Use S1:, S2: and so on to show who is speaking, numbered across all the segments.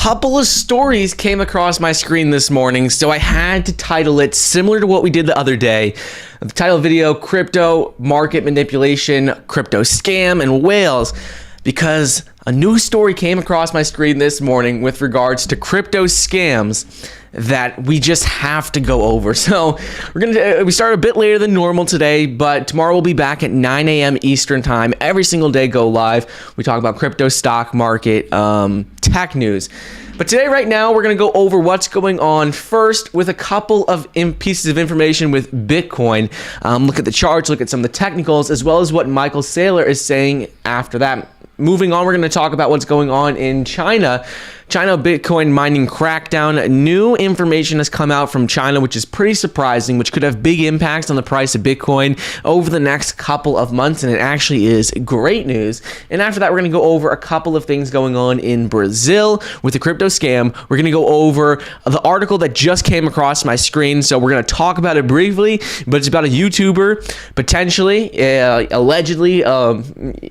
S1: couple of stories came across my screen this morning, so I had to title it similar to what we did the other day. The title of the video, Crypto Market Manipulation, Crypto Scam, and Whales, because a new story came across my screen this morning with regards to crypto scams that we just have to go over. So we start a bit later than normal today, but tomorrow we'll be back at 9 a.m. Eastern time. Every single day go live. We talk about crypto, stock market, tech news. But today, right now, we're going to go over what's going on first with a couple of pieces of information with Bitcoin. Look at the charts, look at some of the technicals, as well as what Michael Saylor is saying after that. Moving on, we're going to talk about what's going on in China. China Bitcoin mining crackdown. New information has come out from China, which is pretty surprising, which could have big impacts on the price of Bitcoin over the next couple of months, and it actually is great news. And after that, we're going to go over a couple of things going on in Brazil with the crypto scam. We're going to go over the article that just came across my screen, so we're going to talk about it briefly, but it's about a YouTuber potentially, allegedly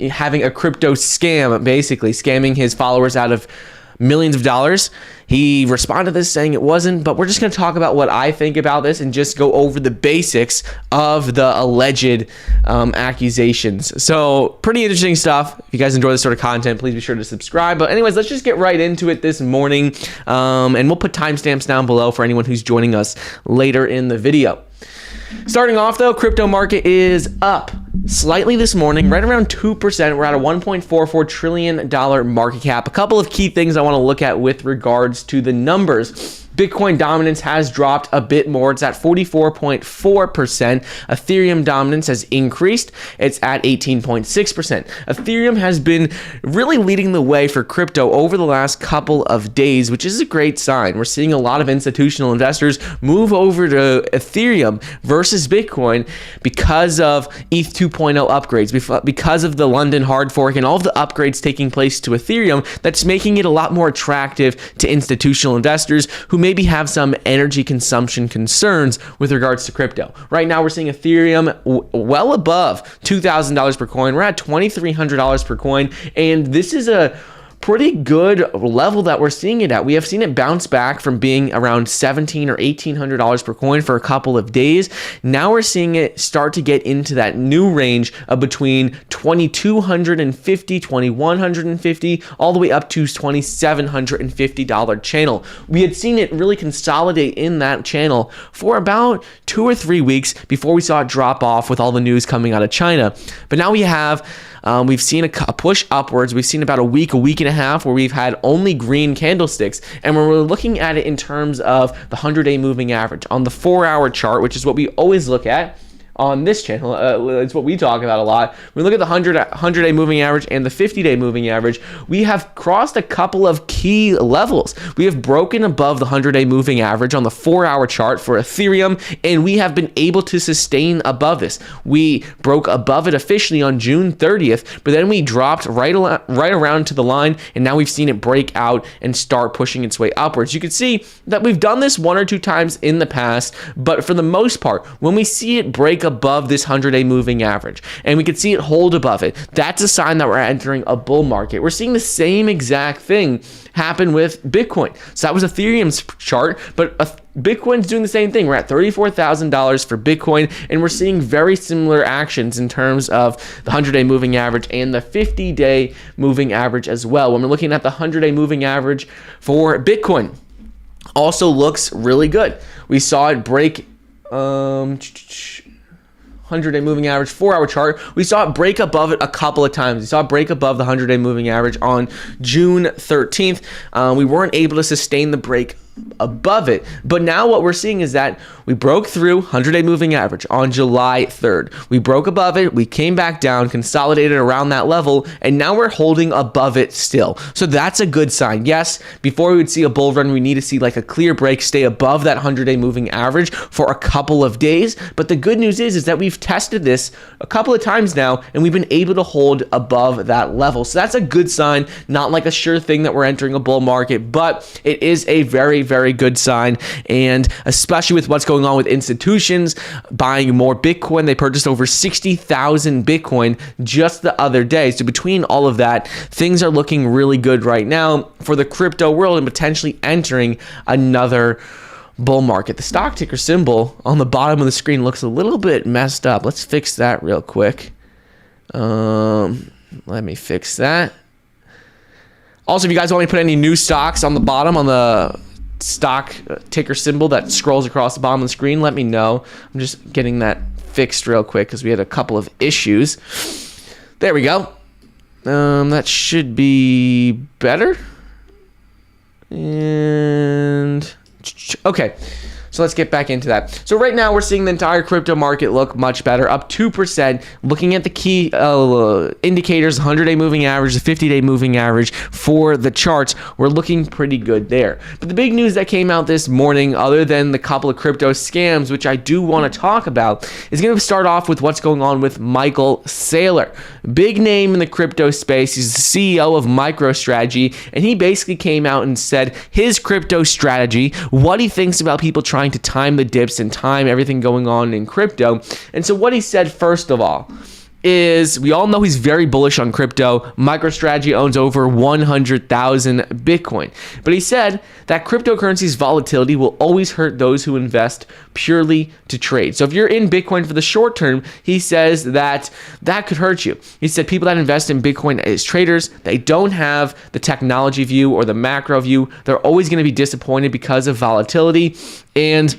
S1: having a crypto scam, basically scamming his followers out of millions of dollars. He responded to this saying it wasn't, but we're just going to talk about what I think about this and just go over the basics of the alleged accusations. So pretty interesting stuff. If you guys enjoy this sort of content, please be sure to subscribe. But anyways, let's just get right into it this morning. And we'll put timestamps down below for anyone who's joining us later in the video. Starting off though, crypto market is up slightly this morning, right around 2%. We're at a $1.44 trillion market cap. A couple of key things I want to look at with regards to the numbers. Bitcoin dominance has dropped a bit more. It's at 44.4%. Ethereum dominance has increased. It's at 18.6%. Ethereum has been really leading the way for crypto over the last couple of days, which is a great sign. We're seeing a lot of institutional investors move over to Ethereum versus Bitcoin because of ETH 2.0 upgrades, because of the London hard fork and all of the upgrades taking place to Ethereum. That's making it a lot more attractive to institutional investors who maybe have some energy consumption concerns with regards to crypto. Right now, we're seeing Ethereum well above $2,000 per coin. We're at $2,300 per coin, and this is a pretty good level that we're seeing it at. We have seen it bounce back from being around $1,700 or $1,800 per coin for a couple of days. Now we're seeing it start to get into that new range of between $2,250, $2,150, all the way up to $2,750 channel. We had seen it really consolidate in that channel for about 2 or 3 weeks before we saw it drop off with all the news coming out of China. But now we've seen a push upwards. We've seen about a week and a half where we've had only green candlesticks. And when we're looking at it in terms of the 100-day moving average on the 4-hour chart, which is what we always look at on this channel, it's what we talk about a lot. We look at the 100-day moving average and the 50-day moving average. We have crossed a couple of key levels. We have broken above the 100-day moving average on the 4-hour chart for Ethereum, and we have been able to sustain above this. We broke above it officially on June 30th, but then we dropped right around to the line, and now we've seen it break out and start pushing its way upwards. You can see that we've done this 1 or 2 times in the past, but for the most part, when we see it break above this 100-day moving average and we can see it hold above it, that's a sign that we're entering a bull market. We're seeing the same exact thing happen with Bitcoin. So that was Ethereum's chart, but Bitcoin's doing the same thing. We're at $34,000 for Bitcoin, and we're seeing very similar actions in terms of the 100-day moving average and the 50-day moving average as well. When we're looking at the 100-day moving average for Bitcoin, also looks really good. We saw it break 100-day moving average 4-hour chart. We saw it break above it a couple of times. We saw it break above the 100-day moving average on June 13th. We weren't able to sustain the break above it, but now what we're seeing is that we broke through 100-day moving average on July 3rd. We broke above it, we came back down, consolidated around that level, and now we're holding above it still. So that's a good sign. Yes, before we would see a bull run, we need to see like a clear break, stay above that 100-day moving average for a couple of days. But the good news is that we've tested this a couple of times now, and we've been able to hold above that level. So that's a good sign, not like a sure thing that we're entering a bull market, but it is a very, very good sign. And especially with what's going on with institutions buying more Bitcoin, they purchased over 60,000 Bitcoin just the other day. So between all of that, things are looking really good right now for the crypto world and potentially entering another bull market. The stock ticker symbol on the bottom of the screen looks a little bit messed up. Let's fix that real quick. Let me fix that. Also, if you guys want me to put any new stocks on the bottom on the stock ticker symbol that scrolls across the bottom of the screen, let me know. I'm just getting that fixed real quick because we had a couple of issues. There we go. That should be better. And okay, so let's get back into that. So right now we're seeing the entire crypto market look much better, up 2%. Looking at the key indicators, 100-day moving average, the 50-day moving average for the charts, we're looking pretty good there. But the big news that came out this morning, other than the couple of crypto scams, which I do want to talk about, is going to start off with what's going on with Michael Saylor. Big name in the crypto space. He's the CEO of MicroStrategy, and he basically came out and said his crypto strategy, what he thinks about people trying to time the dips and time everything going on in crypto. And so what he said, first of all, is we all know he's very bullish on crypto. MicroStrategy owns over 100,000 Bitcoin. But he said that cryptocurrency's volatility will always hurt those who invest purely to trade. So if you're in Bitcoin for the short term, he says that that could hurt you. He said people that invest in Bitcoin as traders, they don't have the technology view or the macro view. They're always going to be disappointed because of volatility. And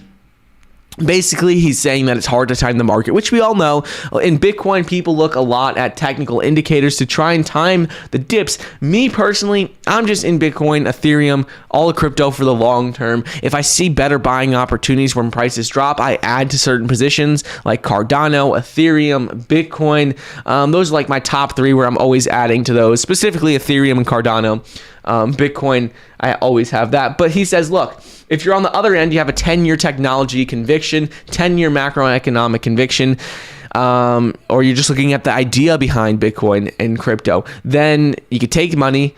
S1: basically, he's saying that it's hard to time the market, which we all know. In Bitcoin, people look a lot at technical indicators to try and time the dips. Me personally, I'm just in Bitcoin, Ethereum, all the crypto for the long term. If I see better buying opportunities when prices drop, I add to certain positions like Cardano, Ethereum, Bitcoin. Those are like my top three where I'm always adding to those, specifically Ethereum and Cardano. Bitcoin, I always have that. But he says, look, if you're on the other end, you have a 10-year technology conviction, 10-year macroeconomic conviction, or you're just looking at the idea behind Bitcoin and crypto, then you could take money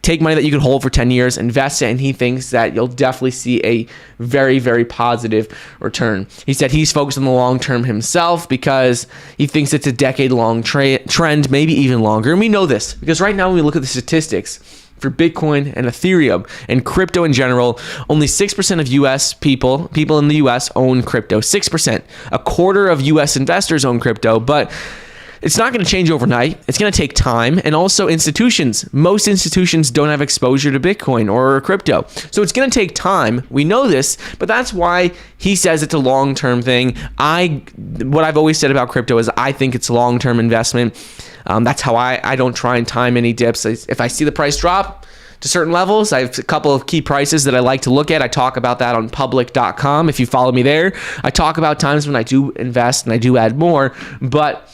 S1: that you could hold for 10 years, invest it, and he thinks that you'll definitely see a very, very positive return. He said he's focused on the long term himself because he thinks it's a decade-long trend, maybe even longer. And we know this because right now when we look at the statistics for Bitcoin and Ethereum and crypto in general, only 6% of US people in the US own crypto. 6%. A quarter of US investors own crypto, but it's not going to change overnight. It's going to take time. And also most institutions don't have exposure to Bitcoin or crypto. So it's going to take time. We know this, but that's why he says it's a long-term thing. What I've always said about crypto is I think it's a long-term investment. That's how I don't try and time any dips. If I see the price drop to certain levels, I have a couple of key prices that I like to look at. I talk about that on public.com. If you follow me there, I talk about times when I do invest and I do add more, but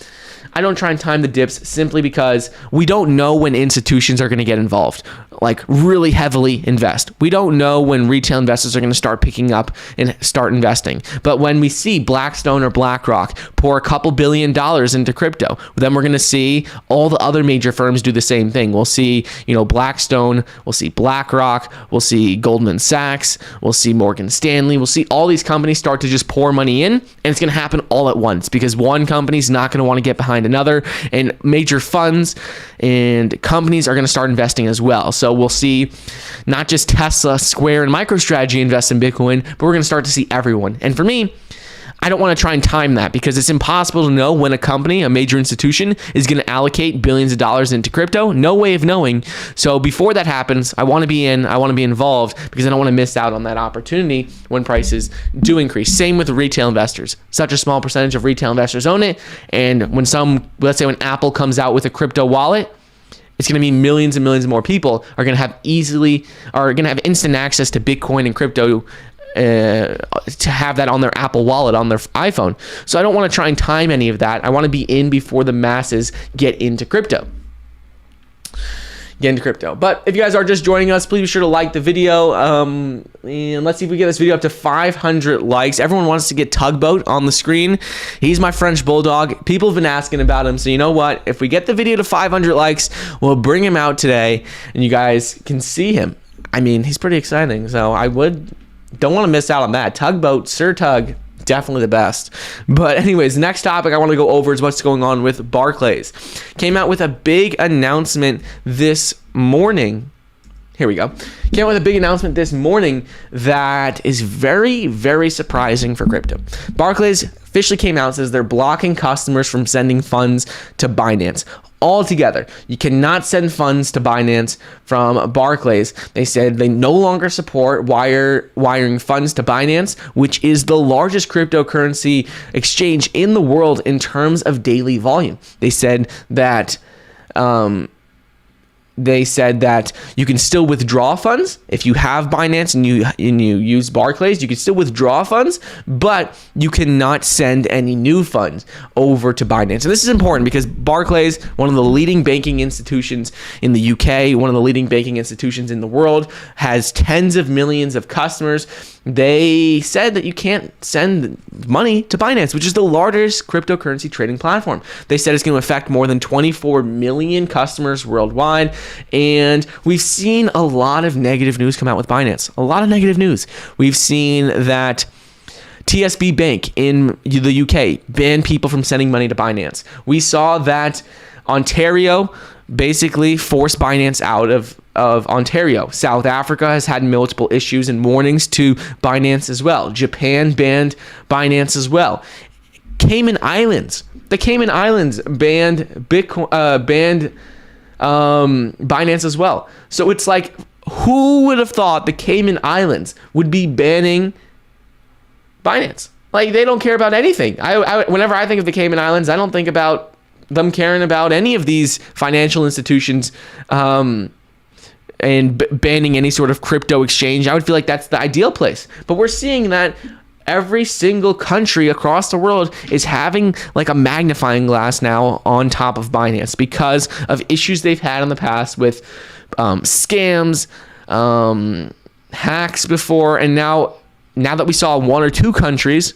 S1: I don't try and time the dips simply because we don't know when institutions are going to get involved, like really heavily invest. We don't know when retail investors are going to start picking up and start investing. But when we see Blackstone or BlackRock pour a couple $1 billion into crypto, then we're going to see all the other major firms do the same thing. We'll see, Blackstone, we'll see BlackRock, we'll see Goldman Sachs, we'll see Morgan Stanley, we'll see all these companies start to just pour money in, and it's going to happen all at once because one company's not going to want to get behind another, and major funds and companies are going to start investing as well. So we'll see not just Tesla, Square, and MicroStrategy invest in Bitcoin, but we're going to start to see everyone. And for me, I don't want to try and time that because it's impossible to know when a company, a major institution, is going to allocate billions of dollars into crypto. No way of knowing. So before that happens, I want to be involved because I don't want to miss out on that opportunity when prices do increase. Same with retail investors. Such a small percentage of retail investors own it. And let's say when Apple comes out with a crypto wallet, it's going to be millions and millions more people are going to have instant access to Bitcoin and crypto to have that on their Apple Wallet, on their iPhone. So I don't want to try and time any of that. I want to be in before the masses get into crypto. But if you guys are just joining us, please be sure to like the video. And let's see if we get this video up to 500 likes. Everyone wants to get Tugboat on the screen. He's my French Bulldog. People have been asking about him. So you know what? If we get the video to 500 likes, we'll bring him out today and you guys can see him. I mean, he's pretty exciting. So don't want to miss out on that. Tugboat, Sir Tug, definitely the best. But anyways, next topic I want to go over is what's going on with Barclays. Came out with a big announcement this morning. Here we go. Came out with a big announcement this morning that is very, very surprising for crypto. Barclays officially came out and says they're blocking customers from sending funds to Binance. Altogether, you cannot send funds to Binance from Barclays. They said they no longer support wiring funds to Binance, which is the largest cryptocurrency exchange in the world in terms of daily volume. They said that you can still withdraw funds if you have Binance and you use Barclays. You can still withdraw funds, but you cannot send any new funds over to Binance. And this is important because Barclays, one of the leading banking institutions in the UK, one of the leading banking institutions in the world, has tens of millions of customers. They said that you can't send money to Binance, which is the largest cryptocurrency trading platform. They said it's going to affect more than 24 million customers worldwide. And we've seen a lot of negative news come out with Binance. A lot of negative news. We've seen that TSB Bank in the UK banned people from sending money to Binance. We saw that Ontario basically forced Binance out of Ontario. South Africa has had multiple issues and warnings to Binance as well. Japan banned Binance as well. The Cayman Islands banned Binance as well. So it's like, who would have thought the Cayman Islands would be banning Binance? Like, they don't care about anything. Whenever I think of the Cayman Islands, I don't think about them caring about any of these financial institutions and banning any sort of crypto exchange. I would feel like that's the ideal place. But we're seeing that every single country across the world is having like a magnifying glass now on top of Binance because of issues they've had in the past with scams, hacks before, and now that we saw one or two countries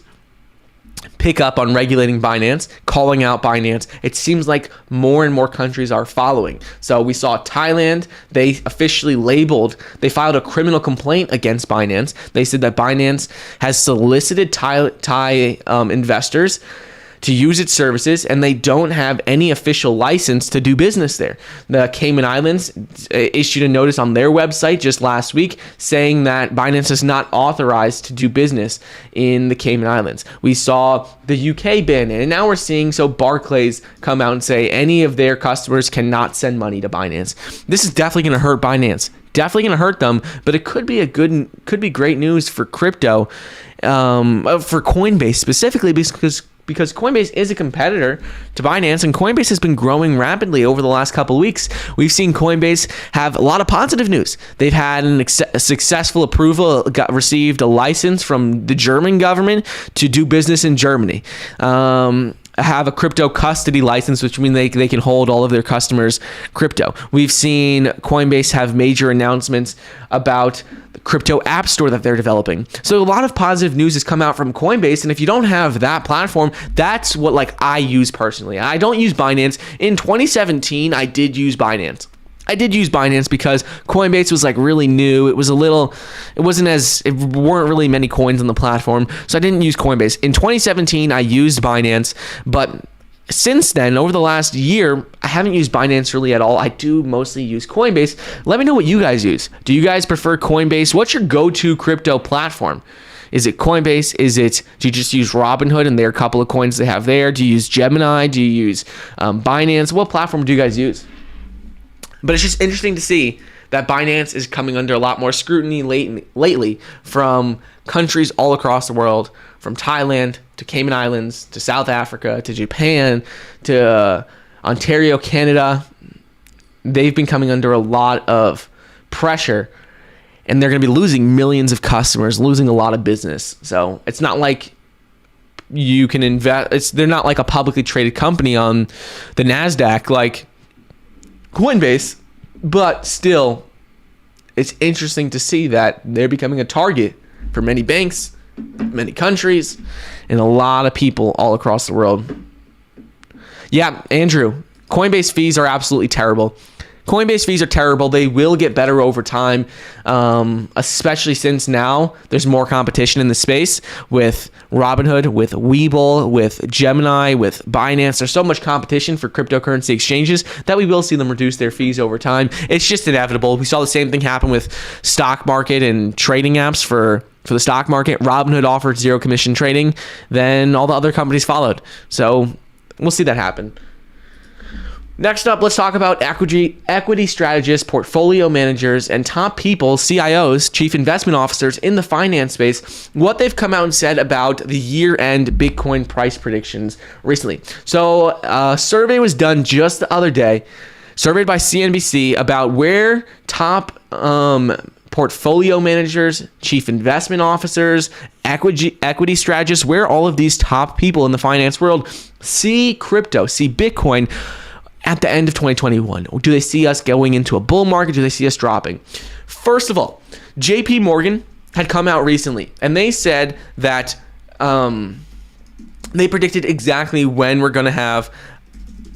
S1: pick up on regulating Binance, calling out Binance, it seems like more and more countries are following. So we saw Thailand, they filed a criminal complaint against Binance. They said that Binance has solicited Thai investors to use its services, and they don't have any official license to do business there. The Cayman Islands issued a notice on their website just last week saying that Binance is not authorized to do business in the Cayman Islands. We saw the UK ban it, and now we're seeing Barclays come out and say any of their customers cannot send money to Binance. This is definitely going to hurt Binance. Definitely going to hurt them, but it could be great news for crypto, for Coinbase specifically, because Coinbase is a competitor to Binance, and Coinbase has been growing rapidly over the last couple of weeks. We've seen Coinbase have a lot of positive news. They've had a successful approval, received a license from the German government to do business in Germany. Have a crypto custody license, which means they can hold all of their customers' crypto. We've seen Coinbase have major announcements about the crypto app store that they're developing. So a lot of positive news has come out from Coinbase, and if you don't have that platform, that's what I use personally. I don't use Binance. In 2017, I did use Binance. Because Coinbase was really new. It weren't really many coins on the platform, so I didn't use Coinbase. In 2017, I used Binance, but since then, over the last year, I haven't used Binance really at all. I do mostly use Coinbase. Let me know what you guys use. Do you guys prefer Coinbase? What's your go-to crypto platform? Is it Coinbase? Do you just use Robinhood and there are a couple of coins they have there? Do you use Gemini? Do you use Binance? What platform do you guys use? But it's just interesting to see that Binance is coming under a lot more scrutiny lately from countries all across the world, from Thailand to Cayman Islands to South Africa to Japan to Ontario, Canada. They've been coming under a lot of pressure, and they're going to be losing millions of customers, losing a lot of business. So it's not like you can invest. They're not like a publicly traded company on the NASDAQ like Coinbase, but still, it's interesting to see that they're becoming a target for many banks, many countries, and a lot of people all across the world. Yeah, Andrew, Coinbase fees are absolutely terrible. Coinbase fees are terrible. They will get better over time, especially since now there's more competition in the space with Robinhood, with Webull, with Gemini, with Binance. There's so much competition for cryptocurrency exchanges that we will see them reduce their fees over time. It's just inevitable. We saw the same thing happen with stock market and trading apps for the stock market. Robinhood offered zero commission trading, then all the other companies followed. So we'll see that happen. Next up, let's talk about equity strategists, portfolio managers, and top people, CIOs, chief investment officers in the finance space, what they've come out and said about the year-end Bitcoin price predictions recently. So a survey was done just the other day, surveyed by CNBC, about where top portfolio managers, chief investment officers, equity strategists, where all of these top people in the finance world see crypto, see Bitcoin at the end of 2021. Do they see us going into a bull market? Do they see us dropping? First of all, JP Morgan had come out recently and they said that they predicted exactly when we're going to have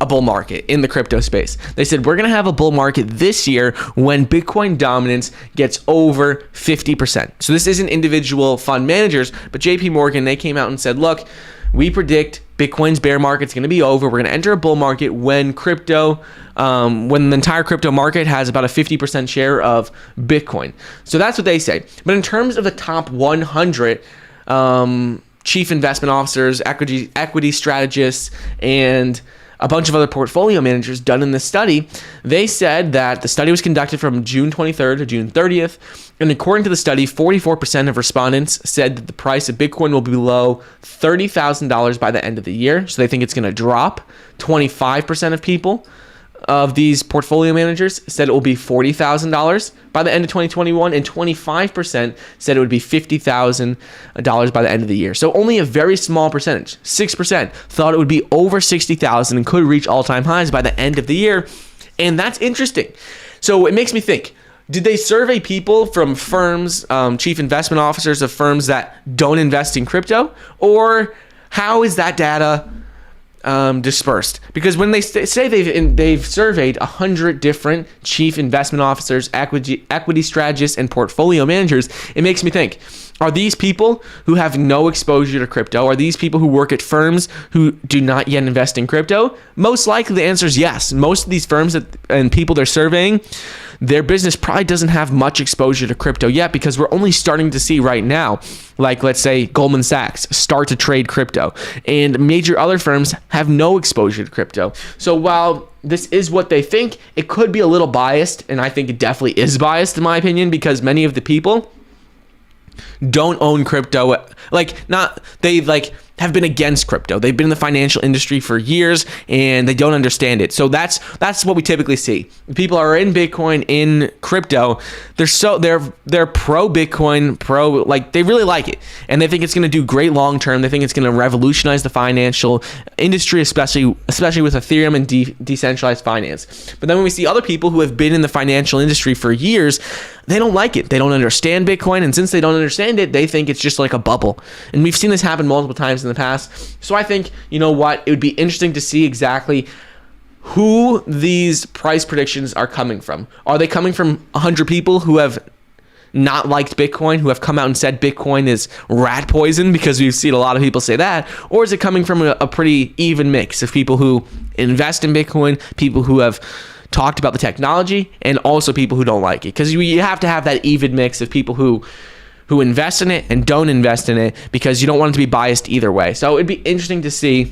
S1: a bull market in the crypto space. They said we're going to have a bull market this year when Bitcoin dominance gets over 50%. So this isn't individual fund managers, but JP Morgan, they came out and said, look, we predict Bitcoin's bear market's going to be over. We're going to enter a bull market when when the entire crypto market has about a 50% share of Bitcoin. So that's what they say. But in terms of the top 100 chief investment officers, equity strategists, and a bunch of other portfolio managers done in this study, they said that the study was conducted from June 23rd to June 30th. And according to the study, 44% of respondents said that the price of Bitcoin will be below $30,000 by the end of the year. So they think it's going to drop. 25% of people, of these portfolio managers, said it will be $40,000 by the end of 2021, and 25% said it would be $50,000 by the end of the year. So only a very small percentage, 6%, thought it would be over $60,000 and could reach all-time highs by the end of the year. And that's interesting. So it makes me think, did they survey people from firms, chief investment officers of firms that don't invest in crypto? Or how is that data dispersed? Because when they say they've surveyed 100 different chief investment officers, equity strategists, and portfolio managers, it makes me think, are these people who have no exposure to crypto? Are these people who work at firms who do not yet invest in crypto? Most likely the answer is yes. Most of these firms and people they're surveying, their business probably doesn't have much exposure to crypto yet, because we're only starting to see right now, like let's say Goldman Sachs start to trade crypto, and major other firms have no exposure to crypto. So while this is what they think, it could be a little biased, and I think it definitely is biased in my opinion, because many of the people don't own crypto. They have been against crypto. They've been in the financial industry for years and they don't understand it. So that's what we typically see. People are in Bitcoin, in crypto. They're pro Bitcoin, they really like it. And they think it's going to do great long term. They think it's going to revolutionize the financial industry, especially with Ethereum and decentralized finance. But then when we see other people who have been in the financial industry for years, they don't like it. They don't understand Bitcoin. And since they don't understand it, they think it's just like a bubble. And we've seen this happen multiple times in the past. So I think, you know what, it would be interesting to see exactly who these price predictions are coming from. Are they coming from 100 people who have not liked Bitcoin, who have come out and said Bitcoin is rat poison, because we've seen a lot of people say that? Or is it coming from a pretty even mix of people who invest in Bitcoin, people who have talked about the technology, and also people who don't like it? Because you have to have that even mix of people who invest in it and don't invest in it, because you don't want it to be biased either way. So it'd be interesting to see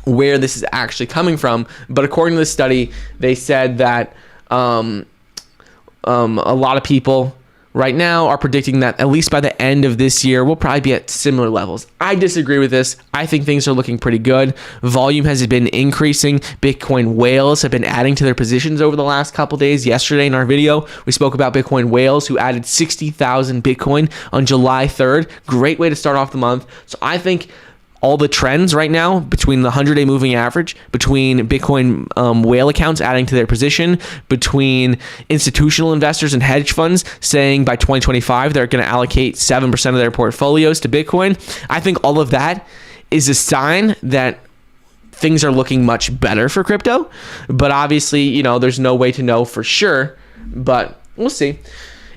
S1: where this is actually coming from. But according to the study, they said that a lot of people right now are predicting that at least by the end of this year, we'll probably be at similar levels. I disagree with this. I think things are looking pretty good. Volume has been increasing. Bitcoin whales have been adding to their positions over the last couple days. Yesterday in our video, we spoke about Bitcoin whales who added 60,000 Bitcoin on July 3rd. Great way to start off the month. So I think all the trends right now between the 100-day moving average, between Bitcoin whale accounts adding to their position, between institutional investors and hedge funds saying by 2025 they're going to allocate 7% of their portfolios to Bitcoin, I think all of that is a sign that things are looking much better for crypto. But obviously, you know, there's no way to know for sure, but we'll see.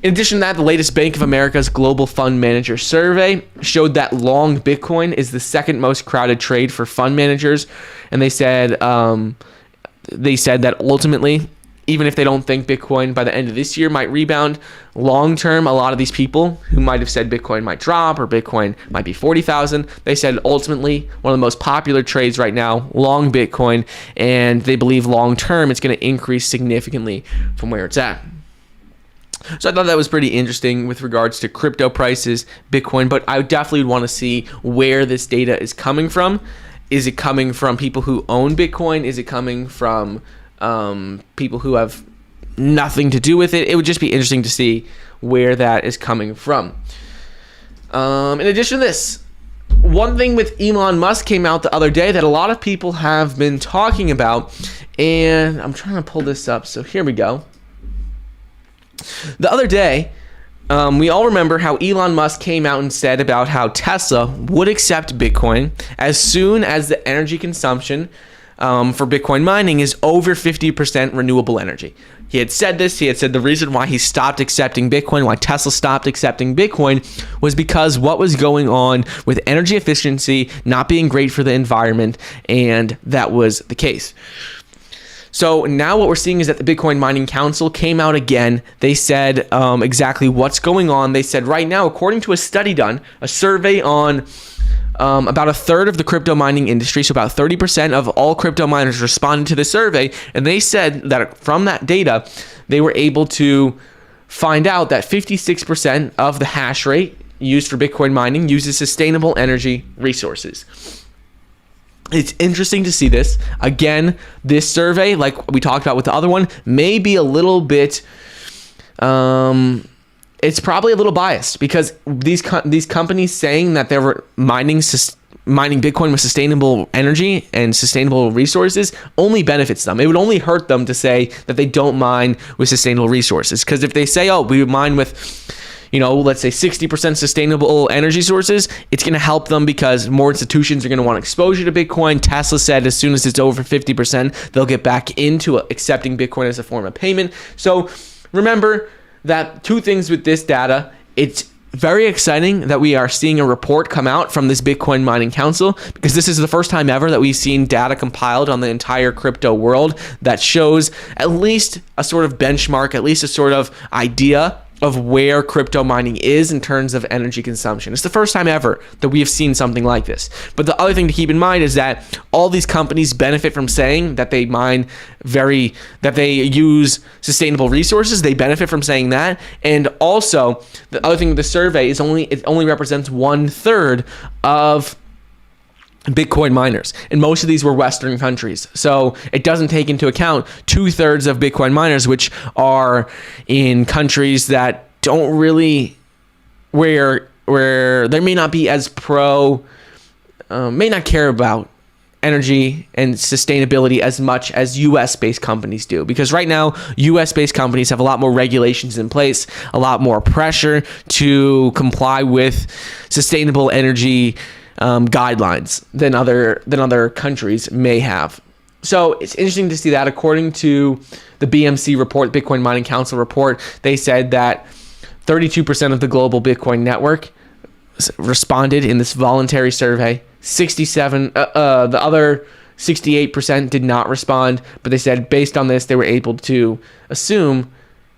S1: In addition to that, the latest Bank of America's Global Fund Manager survey showed that long Bitcoin is the second most crowded trade for fund managers. And they said that ultimately, even if they don't think Bitcoin by the end of this year might rebound, long term, a lot of these people who might have said Bitcoin might drop or Bitcoin might be 40,000, they said ultimately one of the most popular trades right now, long Bitcoin, and they believe long term it's going to increase significantly from where it's at. So I thought that was pretty interesting with regards to crypto prices, Bitcoin, but I definitely want to see where this data is coming from. Is it coming from people who own Bitcoin? Is it coming from people who have nothing to do with it? It would just be interesting to see where that is coming from. In addition to this, one thing with Elon Musk came out the other day that a lot of people have been talking about, and I'm trying to pull this up, so here we go. The other day, we all remember how Elon Musk came out and said about how Tesla would accept Bitcoin as soon as the energy consumption for Bitcoin mining is over 50% renewable energy. He had said this. He had said the reason why he stopped accepting Bitcoin, why Tesla stopped accepting Bitcoin, was because what was going on with energy efficiency not being great for the environment, and that was the case. So now what we're seeing is that the Bitcoin Mining Council came out again. They said exactly what's going on. They said right now, according to a study done, a survey on about a third of the crypto mining industry, so about 30% of all crypto miners responded to the survey, and they said that from that data, they were able to find out that 56% of the hash rate used for Bitcoin mining uses sustainable energy resources. It's interesting to see this. Again, this survey, like we talked about with the other one, may be a little bit, it's probably a little biased because these companies saying that they were mining Bitcoin with sustainable energy and sustainable resources only benefits them. It would only hurt them to say that they don't mine with sustainable resources. Because if they say, oh, we mine with, let's say 60% sustainable energy sources, it's going to help them because more institutions are going to want exposure to Bitcoin. Tesla said as soon as it's over 50%, they'll get back into accepting Bitcoin as a form of payment. So remember that two things with this data. It's very exciting that we are seeing a report come out from this Bitcoin Mining Council, because this is the first time ever that we've seen data compiled on the entire crypto world that shows at least a sort of benchmark, at least a sort of idea of where crypto mining is in terms of energy consumption. It's the first time ever that we have seen something like this. But the other thing to keep in mind is that all these companies benefit from saying that they that they use sustainable resources. They benefit from saying that. And also, the other thing with the survey is it only represents 1/3 of Bitcoin miners, and most of these were Western countries, so it doesn't take into account 2/3 of Bitcoin miners, which are in countries that don't really, where they may not be as may not care about energy and sustainability as much as US-based companies do, because right now US-based companies have a lot more regulations in place, a lot more pressure to comply with sustainable energy guidelines than other countries may have. So it's interesting to see that. According to the BMC report, Bitcoin Mining Council report, they said that 32% of the global Bitcoin network responded in this voluntary survey. The other 68% did not respond, but they said based on this, they were able to assume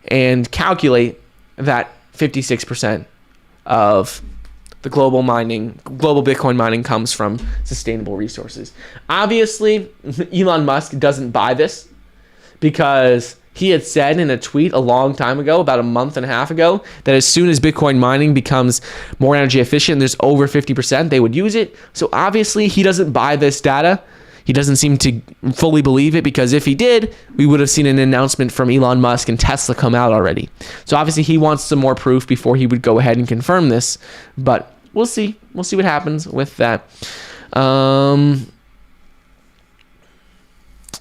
S1: and calculate that 56% of the global Bitcoin mining comes from sustainable resources. Obviously, Elon Musk doesn't buy this, because he had said in a tweet a long time ago, about a month and a half ago, that as soon as Bitcoin mining becomes more energy efficient, there's over 50%, they would use it. So obviously, he doesn't buy this data. He doesn't seem to fully believe it, because if he did, we would have seen an announcement from Elon Musk and Tesla come out already. So obviously he wants some more proof before he would go ahead and confirm this, but we'll see. We'll see what happens with that.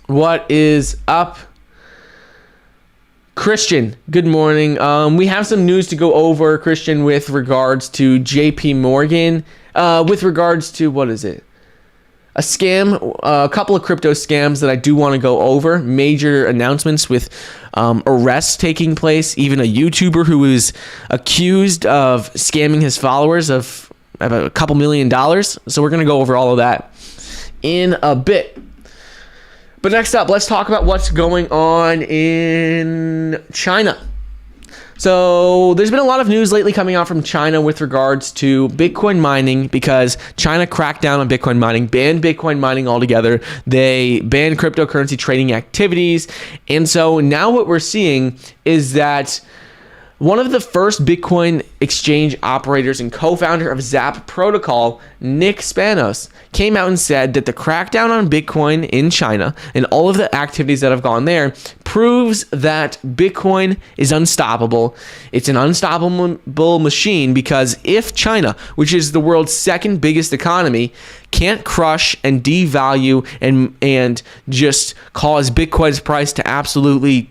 S1: What is up? Christian, good morning. We have some news to go over, Christian, with regards to JP Morgan. With regards to, what is it? a couple of crypto scams that I do want to go over. Major announcements with arrests taking place. Even a YouTuber who was accused of scamming his followers of a couple $1 million. So we're going to go over all of that in a bit. But next up, let's talk about what's going on in China. So there's been a lot of news lately coming out from China with regards to Bitcoin mining, because China cracked down on Bitcoin mining, banned Bitcoin mining altogether. They banned cryptocurrency trading activities. And so now what we're seeing is that one of the first Bitcoin exchange operators and co-founder of Zap Protocol, Nick Spanos, came out and said that the crackdown on Bitcoin in China and all of the activities that have gone there proves that Bitcoin is unstoppable. It's an unstoppable machine, because if China, which is the world's second biggest economy, can't crush and devalue and just cause Bitcoin's price to absolutely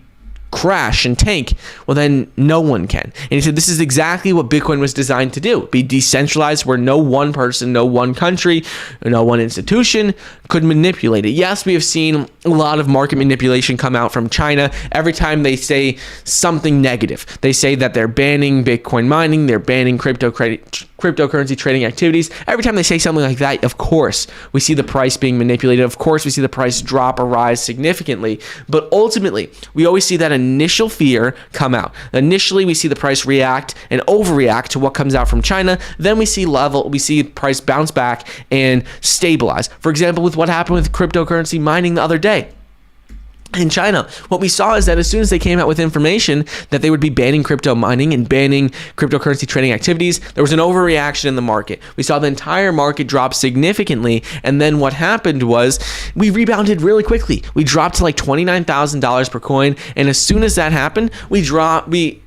S1: crash and tank, well, then no one can. And he said this is exactly what Bitcoin was designed to do: be decentralized, where no one person, no one country, no one institution could manipulate it. Yes, we have seen a lot of market manipulation come out from China. Every time they say something negative, they say that they're banning Bitcoin mining, they're banning cryptocurrency trading activities. Every time they say something like that, of course, we see the price being manipulated. Of course, we see the price drop or rise significantly. But ultimately, we always see that initial fear come out. Initially, we see the price react and overreact to what comes out from China. Then we see price bounce back and stabilize. For example, with what happened with cryptocurrency mining the other day in China, what we saw is that as soon as they came out with information that they would be banning crypto mining and banning cryptocurrency trading activities, there was an overreaction in the market. We saw the entire market drop significantly, and then what happened was we rebounded really quickly. We dropped to like $29,000 per coin, and as soon as that happened, we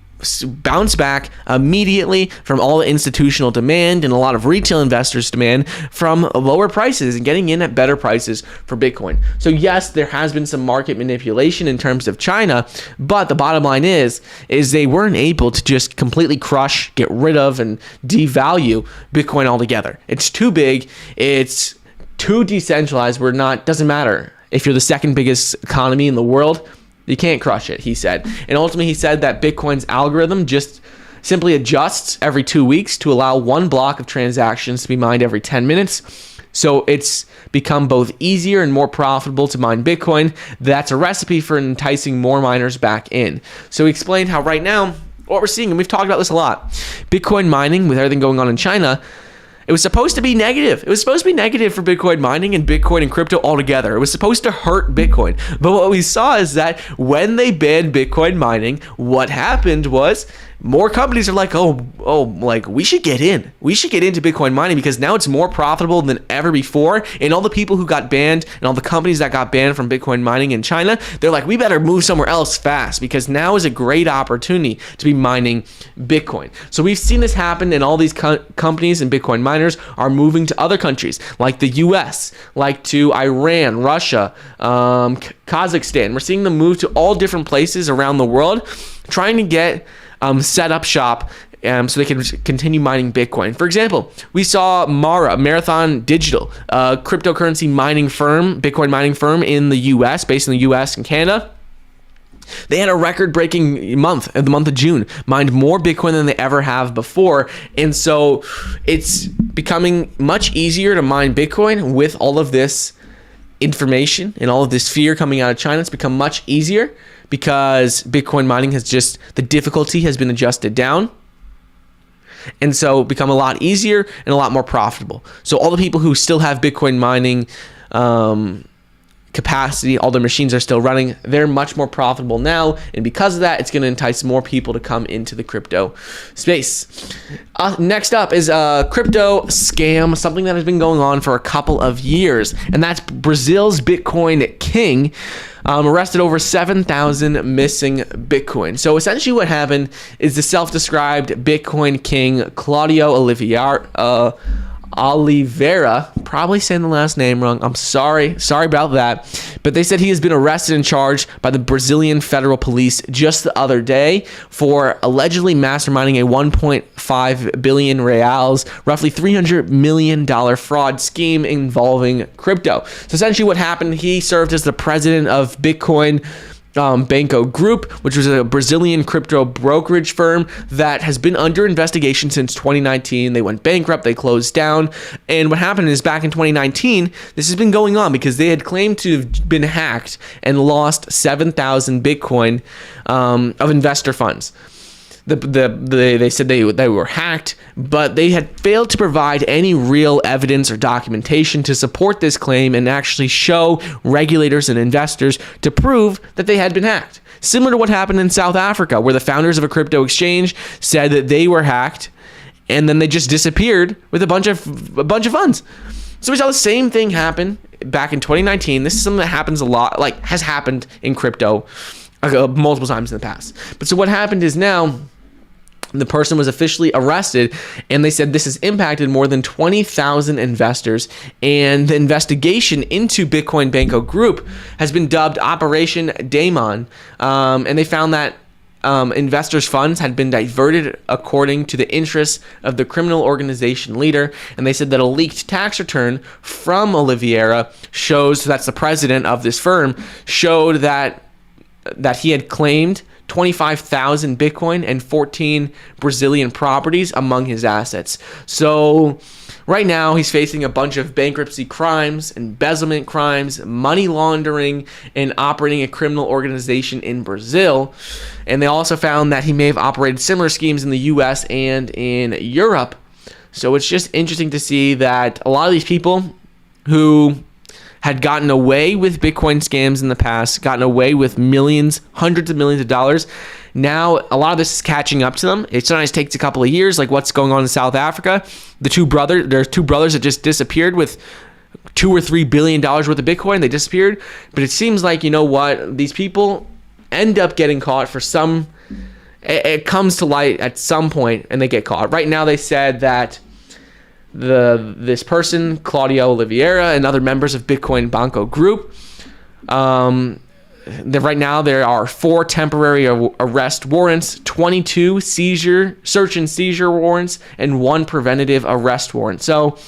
S1: bounce back immediately from all the institutional demand and a lot of retail investors' demand from lower prices and getting in at better prices for Bitcoin. So yes, there has been some market manipulation in terms of China, but the bottom line is they weren't able to just completely crush, get rid of, and devalue Bitcoin altogether. It's too big. It's too decentralized. Doesn't matter if you're the second biggest economy in the world. You can't crush it, he said. And ultimately, he said that Bitcoin's algorithm just simply adjusts every 2 weeks to allow one block of transactions to be mined every 10 minutes. So it's become both easier and more profitable to mine Bitcoin. That's a recipe for enticing more miners back in. So he explained how right now, what we're seeing, and we've talked about this a lot, Bitcoin mining, with everything going on in China, it was supposed to be negative. It was supposed to be negative for Bitcoin mining and Bitcoin and crypto altogether. It was supposed to hurt Bitcoin. But what we saw is that when they banned Bitcoin mining, what happened was more companies are like, like we should get in. We should get into Bitcoin mining because now it's more profitable than ever before. And all the people who got banned and all the companies that got banned from Bitcoin mining in China, they're like, we better move somewhere else fast because now is a great opportunity to be mining Bitcoin. So we've seen this happen, and all these companies and Bitcoin miners are moving to other countries like the US, like to Iran, Russia, Kazakhstan. We're seeing them move to all different places around the world, trying to get set up shop so they can continue mining Bitcoin. For example, we saw Marathon Digital, a cryptocurrency mining firm, Bitcoin mining firm in the US, based in the US and Canada. They had a record-breaking month, the month of June, mined more Bitcoin than they ever have before. And so it's becoming much easier to mine Bitcoin with all of this information and all of this fear coming out of China. It's become much easier because Bitcoin mining the difficulty has been adjusted down. And so become a lot easier and a lot more profitable. So all the people who still have Bitcoin mining capacity, all their machines are still running, they're much more profitable now, and because of that, it's going to entice more people to come into the crypto space. Next up is a crypto scam, something that has been going on for a couple of years, and that's Brazil's Bitcoin king arrested over 7,000 missing Bitcoin. So essentially what happened is the self-described Bitcoin king Claudio Oliveira, probably saying the last name wrong. I'm sorry about that. But they said he has been arrested and charged by the Brazilian federal police just the other day for allegedly masterminding a 1.5 billion reals, roughly $300 million fraud scheme involving crypto. So essentially what happened, he served as the president of Bitcoin Banco Group, which was a Brazilian crypto brokerage firm that has been under investigation since 2019. They went bankrupt, they closed down, and what happened is back in 2019, this has been going on because they had claimed to have been hacked and lost 7,000 Bitcoin of investor funds. They said they were hacked, but they had failed to provide any real evidence or documentation to support this claim and actually show regulators and investors to prove that they had been hacked. Similar to what happened in South Africa, where the founders of a crypto exchange said that they were hacked, and then they just disappeared with a bunch of funds. So we saw the same thing happen back in 2019. This is something that happens a lot, like has happened in crypto multiple times in the past. But so what happened is now, the person was officially arrested, and they said this has impacted more than 20,000 investors, and the investigation into Bitcoin Banco Group has been dubbed Operation Daemon, and they found that investors' funds had been diverted according to the interests of the criminal organization leader, and they said that a leaked tax return from Oliveira shows, that's the president of this firm, showed that he had claimed 25,000 Bitcoin and 14 Brazilian properties among his assets. So right now he's facing a bunch of bankruptcy crimes, embezzlement crimes, money laundering, and operating a criminal organization in Brazil. And they also found that he may have operated similar schemes in the US and in Europe. So it's just interesting to see that a lot of these people who had gotten away with Bitcoin scams in the past, gotten away with millions, hundreds of millions of dollars. Now, a lot of this is catching up to them. It sometimes takes a couple of years, like what's going on in South Africa. There's two brothers that just disappeared with $2 or $3 billion worth of Bitcoin. They disappeared. But it seems like, you know what, these people end up getting caught for some, it comes to light at some point and they get caught. Right now, they said that this person, Claudio Oliveira, and other members of Bitcoin Banco Group, right now there are 4 temporary arrest warrants, 22 search and seizure warrants, and 1 preventative arrest warrant. So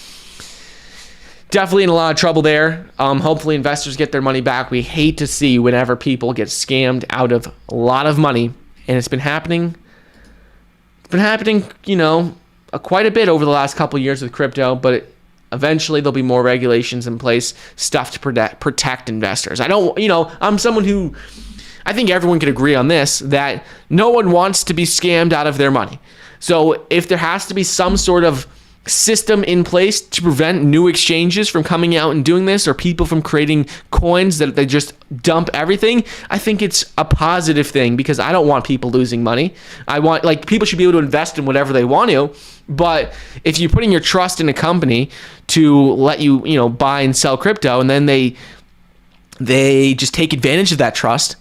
S1: definitely in a lot of trouble there. Hopefully investors get their money back. We hate to see whenever people get scammed out of a lot of money, and it's been happening, you know, quite a bit over the last couple of years with crypto, but eventually there'll be more regulations in place, stuff to protect investors. I'm someone who, I think everyone could agree on this, that no one wants to be scammed out of their money. So if there has to be some sort of system in place to prevent new exchanges from coming out and doing this, or people from creating coins that they just dump everything, I think it's a positive thing, because I don't want people losing money. I want, like, people should be able to invest in whatever they want to, but if you're putting your trust in a company to let you, buy and sell crypto, and then they just take advantage of that trust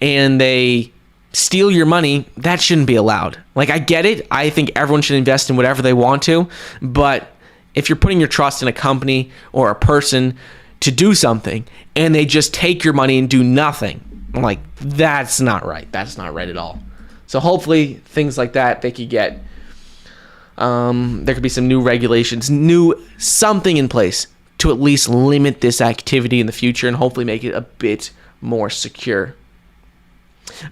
S1: and they steal your money, that shouldn't be allowed. Like, I get it. I think everyone should invest in whatever they want to, but if you're putting your trust in a company or a person to do something and they just take your money and do nothing, I'm like, that's not right. That's not right at all. So hopefully things like that, they could get, there could be some new regulations, something in place to at least limit this activity in the future and hopefully make it a bit more secure.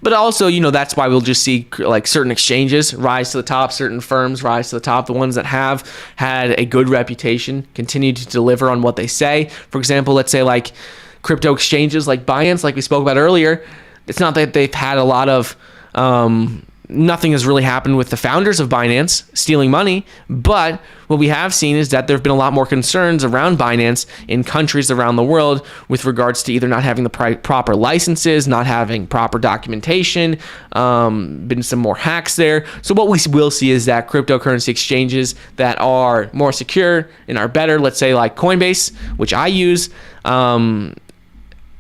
S1: But also, that's why we'll just see like certain exchanges rise to the top, certain firms rise to the top. The ones that have had a good reputation continue to deliver on what they say. For example, let's say like crypto exchanges like Binance, like we spoke about earlier. It's not that they've had a lot of, nothing has really happened with the founders of Binance stealing money, but what we have seen is that there have been a lot more concerns around Binance in countries around the world with regards to either not having the proper licenses, not having proper documentation, been some more hacks there. So what we will see is that cryptocurrency exchanges that are more secure and are better, let's say like Coinbase, which I use,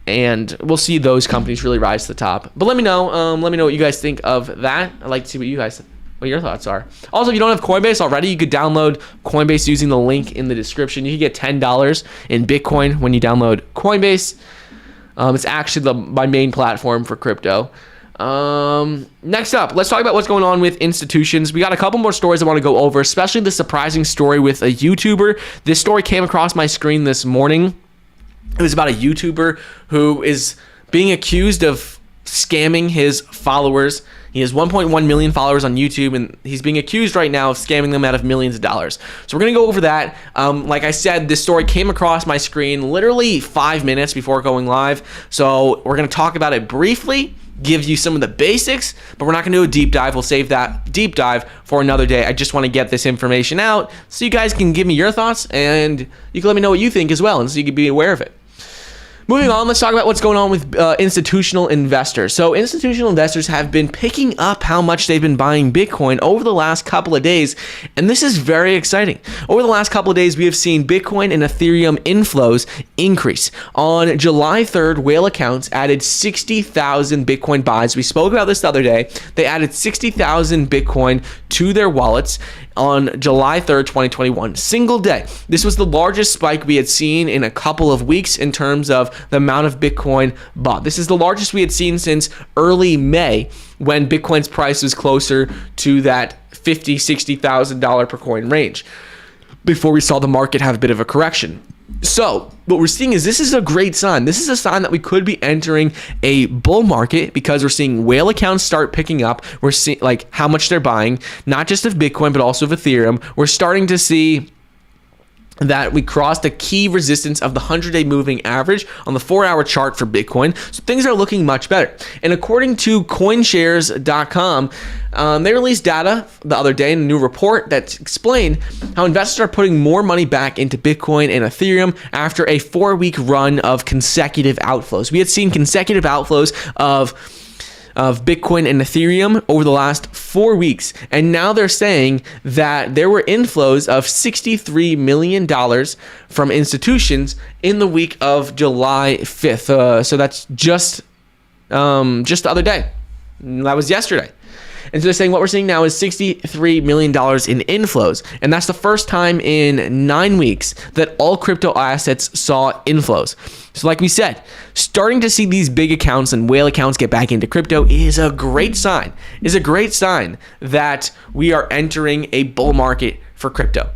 S1: and we'll see those companies really rise to the top. But let me know what you guys think of that. I'd like to see what you guys what your thoughts are. Also, if you don't have Coinbase already, you could download Coinbase using the link in the description. You can get $10 in Bitcoin when you download Coinbase. It's actually my main platform for crypto. Next up, let's talk about what's going on with institutions. We got a couple more stories I want to go over, especially the surprising story with a YouTuber. This story came across my screen this morning. It was about a YouTuber who is being accused of scamming his followers. He has 1.1 million followers on YouTube, and he's being accused right now of scamming them out of millions of dollars. So we're going to go over that. Like I said, this story came across my screen literally 5 minutes before going live. So we're going to talk about it briefly, give you some of the basics, but we're not going to do a deep dive. We'll save that deep dive for another day. I just want to get this information out so you guys can give me your thoughts, and you can let me know what you think as well, and so you can be aware of it. Moving on, let's talk about what's going on with institutional investors. So institutional investors have been picking up how much they've been buying Bitcoin over the last couple of days, and this is very exciting. Over the last couple of days, we have seen Bitcoin and Ethereum inflows increase. On July 3rd, Whale accounts added 60,000 Bitcoin buys. We spoke about this the other day. They added 60,000 Bitcoin to their wallets on July 3rd, 2021. Single day. This was the largest spike we had seen in a couple of weeks in terms of the amount of Bitcoin bought. This is the largest we had seen since early May, when Bitcoin's price was closer to that $50,000, $60,000 per coin range, before we saw the market have a bit of a correction. So what we're seeing is this is a great sign. This is a sign that we could be entering a bull market, because we're seeing whale accounts start picking up. We're seeing like how much they're buying, not just of Bitcoin, but also of Ethereum. We're starting to see that we crossed a key resistance of the 100-day moving average on the 4-hour chart for Bitcoin. So things are looking much better. And according to coinshares.com, they released data the other day in a new report that explained how investors are putting more money back into Bitcoin and Ethereum after a 4-week run of consecutive outflows. We had seen consecutive outflows of Bitcoin and Ethereum over the last 4 weeks. And now they're saying that there were inflows of $63 million from institutions in the week of July 5th. So that's just the other day. That was yesterday. And so they're saying what we're seeing now is $63 million in inflows. And that's the first time in 9 weeks that all crypto assets saw inflows. So like we said, starting to see these big accounts and whale accounts get back into crypto is a great sign. Is a great sign that we are entering a bull market for crypto.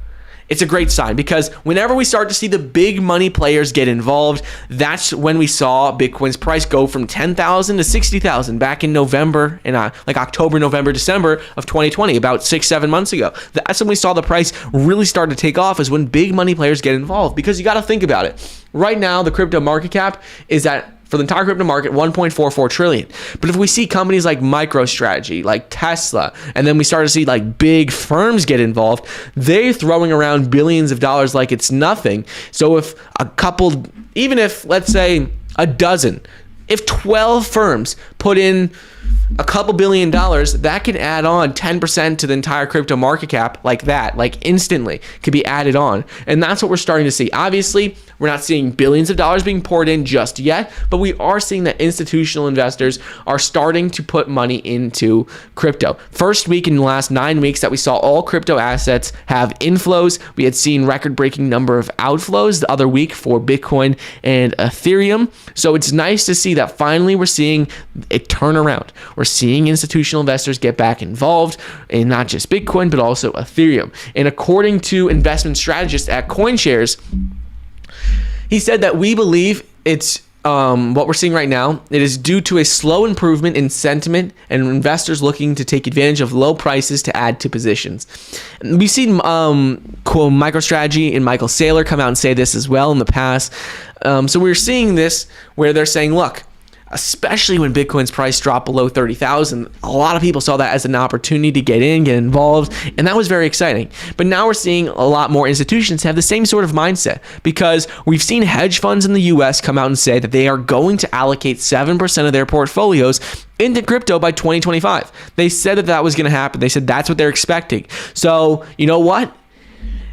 S1: It's a great sign, because whenever we start to see the big money players get involved, that's when we saw Bitcoin's price go from 10,000 to 60,000 back in November, and like October, November, December of 2020, about 6-7 months ago. That's when we saw the price really start to take off, is when big money players get involved. Because you got to think about it. Right now, the crypto market cap is at, for the entire crypto market, 1.44 trillion. But if we see companies like MicroStrategy, like Tesla, and then we start to see like big firms get involved, they're throwing around billions of dollars like it's nothing. So if a couple, even if, let's say, a dozen, if 12 firms put in a couple $1 billion, that can add on 10% to the entire crypto market cap, like that, like instantly could be added on. And that's what we're starting to see. Obviously, we're not seeing billions of dollars being poured in just yet, but we are seeing that institutional investors are starting to put money into crypto. First week in the last 9 weeks that we saw all crypto assets have inflows. We had seen record-breaking number of outflows the other week for Bitcoin and Ethereum. So it's nice to see that finally we're seeing a turnaround. We're seeing institutional investors get back involved in not just Bitcoin, but also Ethereum. And according to investment strategist at CoinShares, he said that we believe it's what we're seeing right now, it is due to a slow improvement in sentiment and investors looking to take advantage of low prices to add to positions. We've seen MicroStrategy and Michael Saylor come out and say this as well in the past. So we're seeing this where they're saying, look, especially when Bitcoin's price dropped below 30,000, a lot of people saw that as an opportunity to get in, get involved, and that was very exciting. But now we're seeing a lot more institutions have the same sort of mindset, because we've seen hedge funds in the US come out and say that they are going to allocate 7% of their portfolios into crypto by 2025. They said that that was going to happen. They said that's what they're expecting. So, you know what?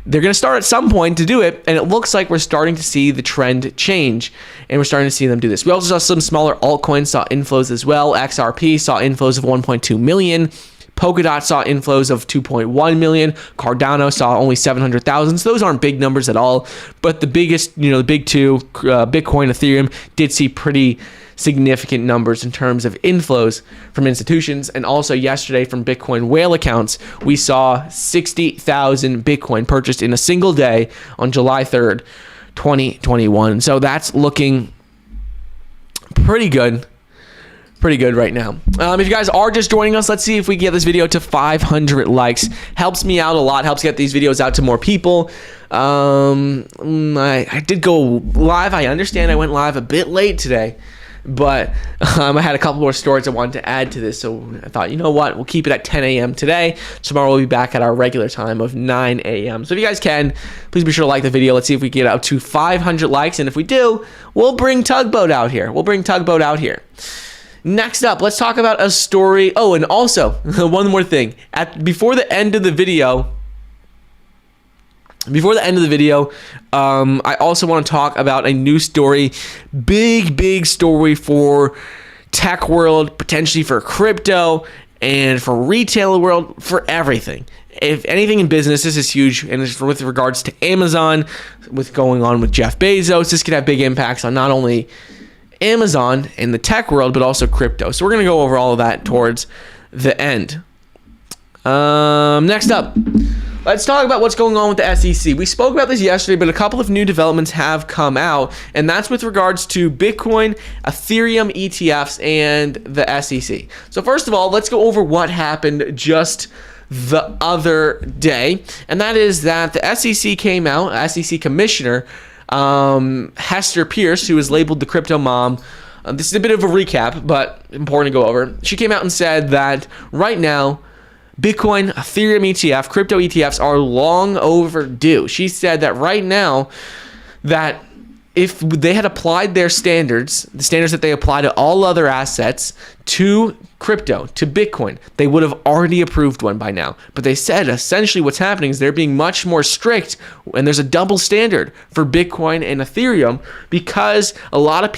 S1: They're going to start at some point to do it, and it looks like we're starting to see the trend change, and we're starting to see them do this. We also saw some smaller altcoins saw inflows as well. XRP saw inflows of 1.2 million. Polkadot saw inflows of 2.1 million. Cardano saw only 700,000. So those aren't big numbers at all. But the biggest, the big two, Bitcoin, Ethereum, did see pretty significant numbers in terms of inflows from institutions. And also yesterday from Bitcoin whale accounts, we saw 60,000 Bitcoin purchased in a single day on July 3rd, 2021. So that's looking pretty good right now. If you guys are just joining us, let's see if we can get this video to 500 likes. Helps me out a lot, helps get these videos out to more people. I did go live. I understand I went live a bit late today, but I had a couple more stories I wanted to add to this, so I thought, you know what, we'll keep it at 10 a.m. today. Tomorrow we'll be back at our regular time of 9 a.m. So if you guys can, please be sure to like the video. Let's see if we can get up to 500 likes, and if we do, we'll bring Tugboat out here. Next up, let's talk about a story. Oh, and also, one more thing. Before the end of the video, I also want to talk about a new story, big story for tech world, potentially for crypto, and for retail world, for everything. If anything in business, this is huge, and it's with regards to Amazon, what's going on with Jeff Bezos. This could have big impacts on not only Amazon and the tech world, but also crypto. So we're going to go over all of that towards the end. Next up, let's talk about what's going on with the SEC. We spoke about this yesterday, but a couple of new developments have come out, and that's with regards to Bitcoin, Ethereum ETFs, and the SEC. So first of all, let's go over what happened just the other day, and that is that the SEC came out, SEC Commissioner Hester Pierce, who is labeled the crypto mom. This is a bit of a recap, but important to go over. She came out and said that right now, Bitcoin, Ethereum ETF, crypto ETFs are long overdue. She said that right now, that if they had applied their standards, the standards that they apply to all other assets, to crypto, to Bitcoin, they would have already approved one by now. But they said essentially what's happening is they're being much more strict, and there's a double standard for Bitcoin and Ethereum because a lot of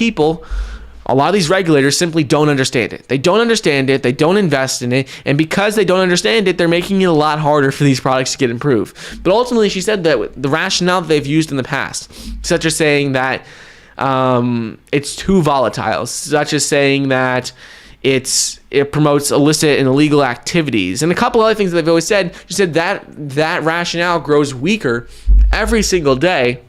S1: these regulators simply don't understand it. They don't understand it. They don't invest in it. And because they don't understand it, they're making it a lot harder for these products to get improved. But ultimately, she said that the rationale that they've used in the past, such as saying that it's too volatile, such as saying that it promotes illicit and illegal activities, and a couple other things that they've always said, she said that rationale grows weaker every single day.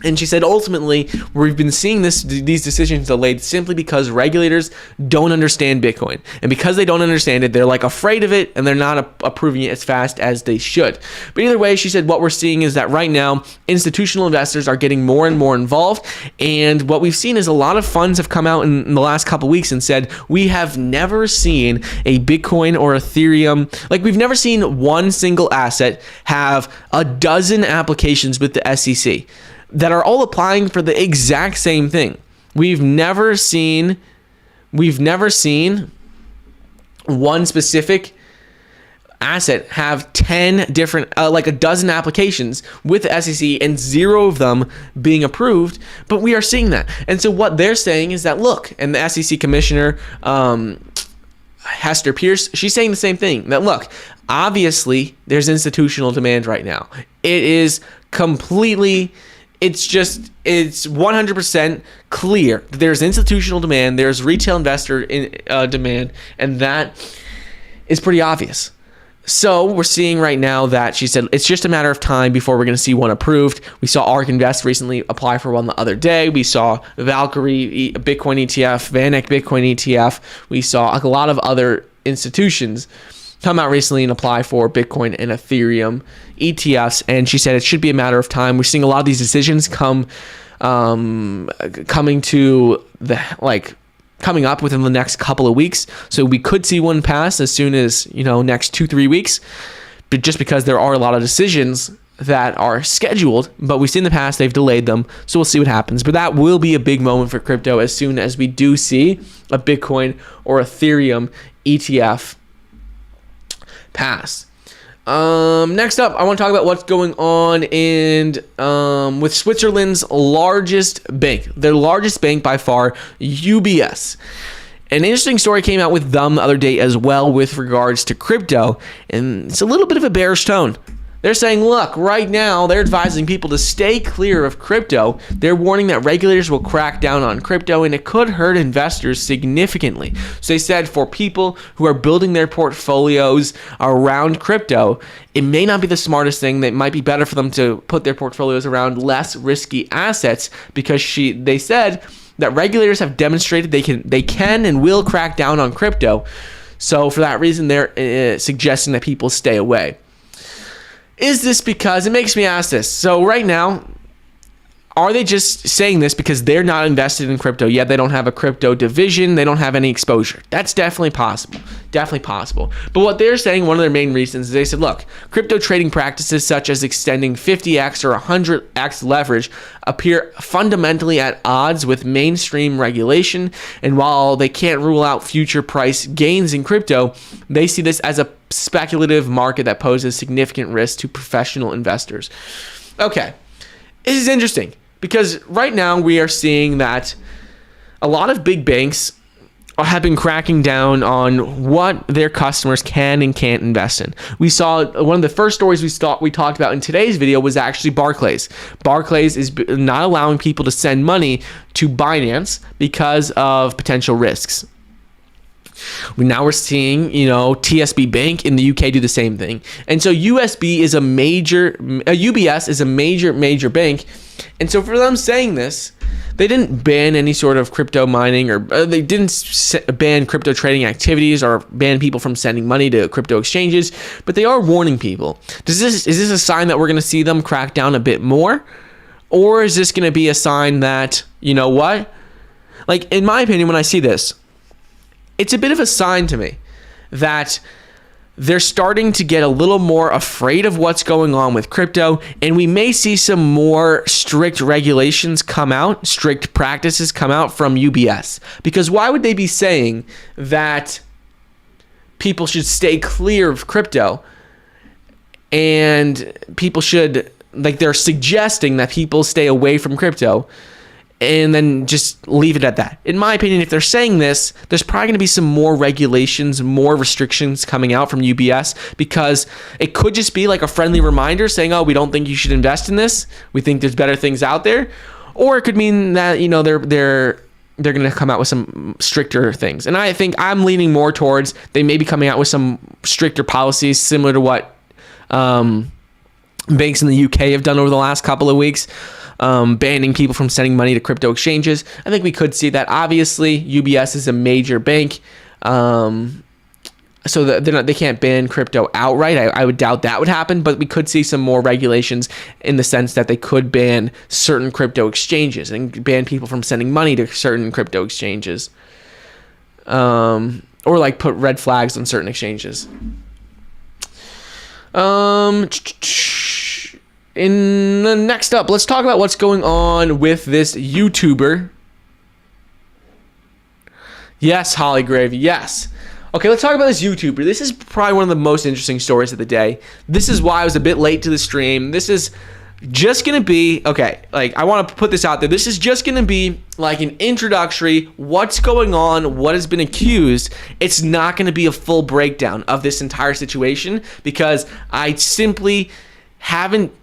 S1: And she said, ultimately, we've been seeing these decisions delayed simply because regulators don't understand Bitcoin. And because they don't understand it, they're like afraid of it, and they're not approving it as fast as they should. But either way, she said, what we're seeing is that right now, institutional investors are getting more and more involved. And what we've seen is a lot of funds have come out in the last couple weeks and said, we have never seen a Bitcoin or Ethereum, like we've never seen one single asset have a dozen applications with the SEC that are all applying for the exact same thing. We've never seen one specific asset have 10 different, like a dozen applications with the SEC and 0 of them being approved, but we are seeing that. And so what they're saying is that, look, and the SEC Commissioner, Hester Pierce, she's saying the same thing, that look, obviously there's institutional demand right now. It is completely, it's 100% clear that there's institutional demand, there's retail investor demand, and that is pretty obvious. So we're seeing right now that she said it's just a matter of time before we're going to see one approved. We saw ARK Invest recently apply for one the other day. We saw Valkyrie Bitcoin ETF, VanEck Bitcoin ETF. We saw a lot of other institutions come out recently and apply for Bitcoin and Ethereum ETFs. And she said it should be a matter of time. We're seeing a lot of these decisions coming up within the next couple of weeks. So we could see one pass as soon as, next 2-3 weeks, but just because there are a lot of decisions that are scheduled, but we've seen in the past they've delayed them. So we'll see what happens. But that will be a big moment for crypto as soon as we do see a Bitcoin or Ethereum ETF pass. Next up, I want to talk about what's going on with Switzerland's largest bank, their largest bank by far, UBS. An interesting story came out with them the other day as well with regards to crypto, and it's a little bit of a bearish tone. They're saying, look, right now, they're advising people to stay clear of crypto. They're warning that regulators will crack down on crypto, and it could hurt investors significantly. So they said for people who are building their portfolios around crypto, it may not be the smartest thing. That might be better for them to put their portfolios around less risky assets, because they said that regulators have demonstrated they can and will crack down on crypto. So for that reason, they're suggesting that people stay away. Is this because, it makes me ask this, so right now, are they just saying this because they're not invested in crypto yet? They don't have a crypto division. They don't have any exposure. That's definitely possible. Definitely possible. But what they're saying, one of their main reasons is they said, look, crypto trading practices such as extending 50x or 100x leverage appear fundamentally at odds with mainstream regulation. And while they can't rule out future price gains in crypto, they see this as a speculative market that poses significant risk to professional investors. Okay, this is interesting, because right now we are seeing that a lot of big banks have been cracking down on what their customers can and can't invest in. We saw one of the first stories we talked about in today's video was actually Barclays. Barclays is not allowing people to send money to Binance because of potential risks. Now we're seeing, TSB Bank in the UK do the same thing. And so UBS is a major bank. And so for them saying this, they didn't ban any sort of crypto mining, or they didn't ban crypto trading activities or ban people from sending money to crypto exchanges, but they are warning people. Is this a sign that we're going to see them crack down a bit more? Or is this going to be a sign that, you know what? Like, in my opinion, when I see this, it's a bit of a sign to me that they're starting to get a little more afraid of what's going on with crypto, and we may see some more strict regulations come out, strict practices come out from UBS. Because why would they be saying that people should stay clear of crypto, and people should, they're suggesting that people stay away from crypto, and then just leave it at that? In my opinion, if they're saying this, there's probably going to be some more regulations, more restrictions coming out from UBS, because it could just be like a friendly reminder saying, oh, we don't think you should invest in this. We think there's better things out there. Or it could mean that, they're going to come out with some stricter things. And I think I'm leaning more towards they may be coming out with some stricter policies similar to what banks in the UK have done over the last couple of weeks. Banning people from sending money to crypto exchanges. I think we could see that. Obviously, UBS is a major bank, so they can't ban crypto outright. I would doubt that would happen, but we could see some more regulations in the sense that they could ban certain crypto exchanges and ban people from sending money to certain crypto exchanges, or put red flags on certain exchanges. Next up, let's talk about what's going on with this YouTuber. Yes, Holly Grave, yes. Okay, let's talk about this YouTuber. This is probably one of the most interesting stories of the day. This is why I was a bit late to the stream. This is just going to be, I want to put this out there. This is just going to be like an introductory, what's going on, what has been accused. It's not going to be a full breakdown of this entire situation, because I simply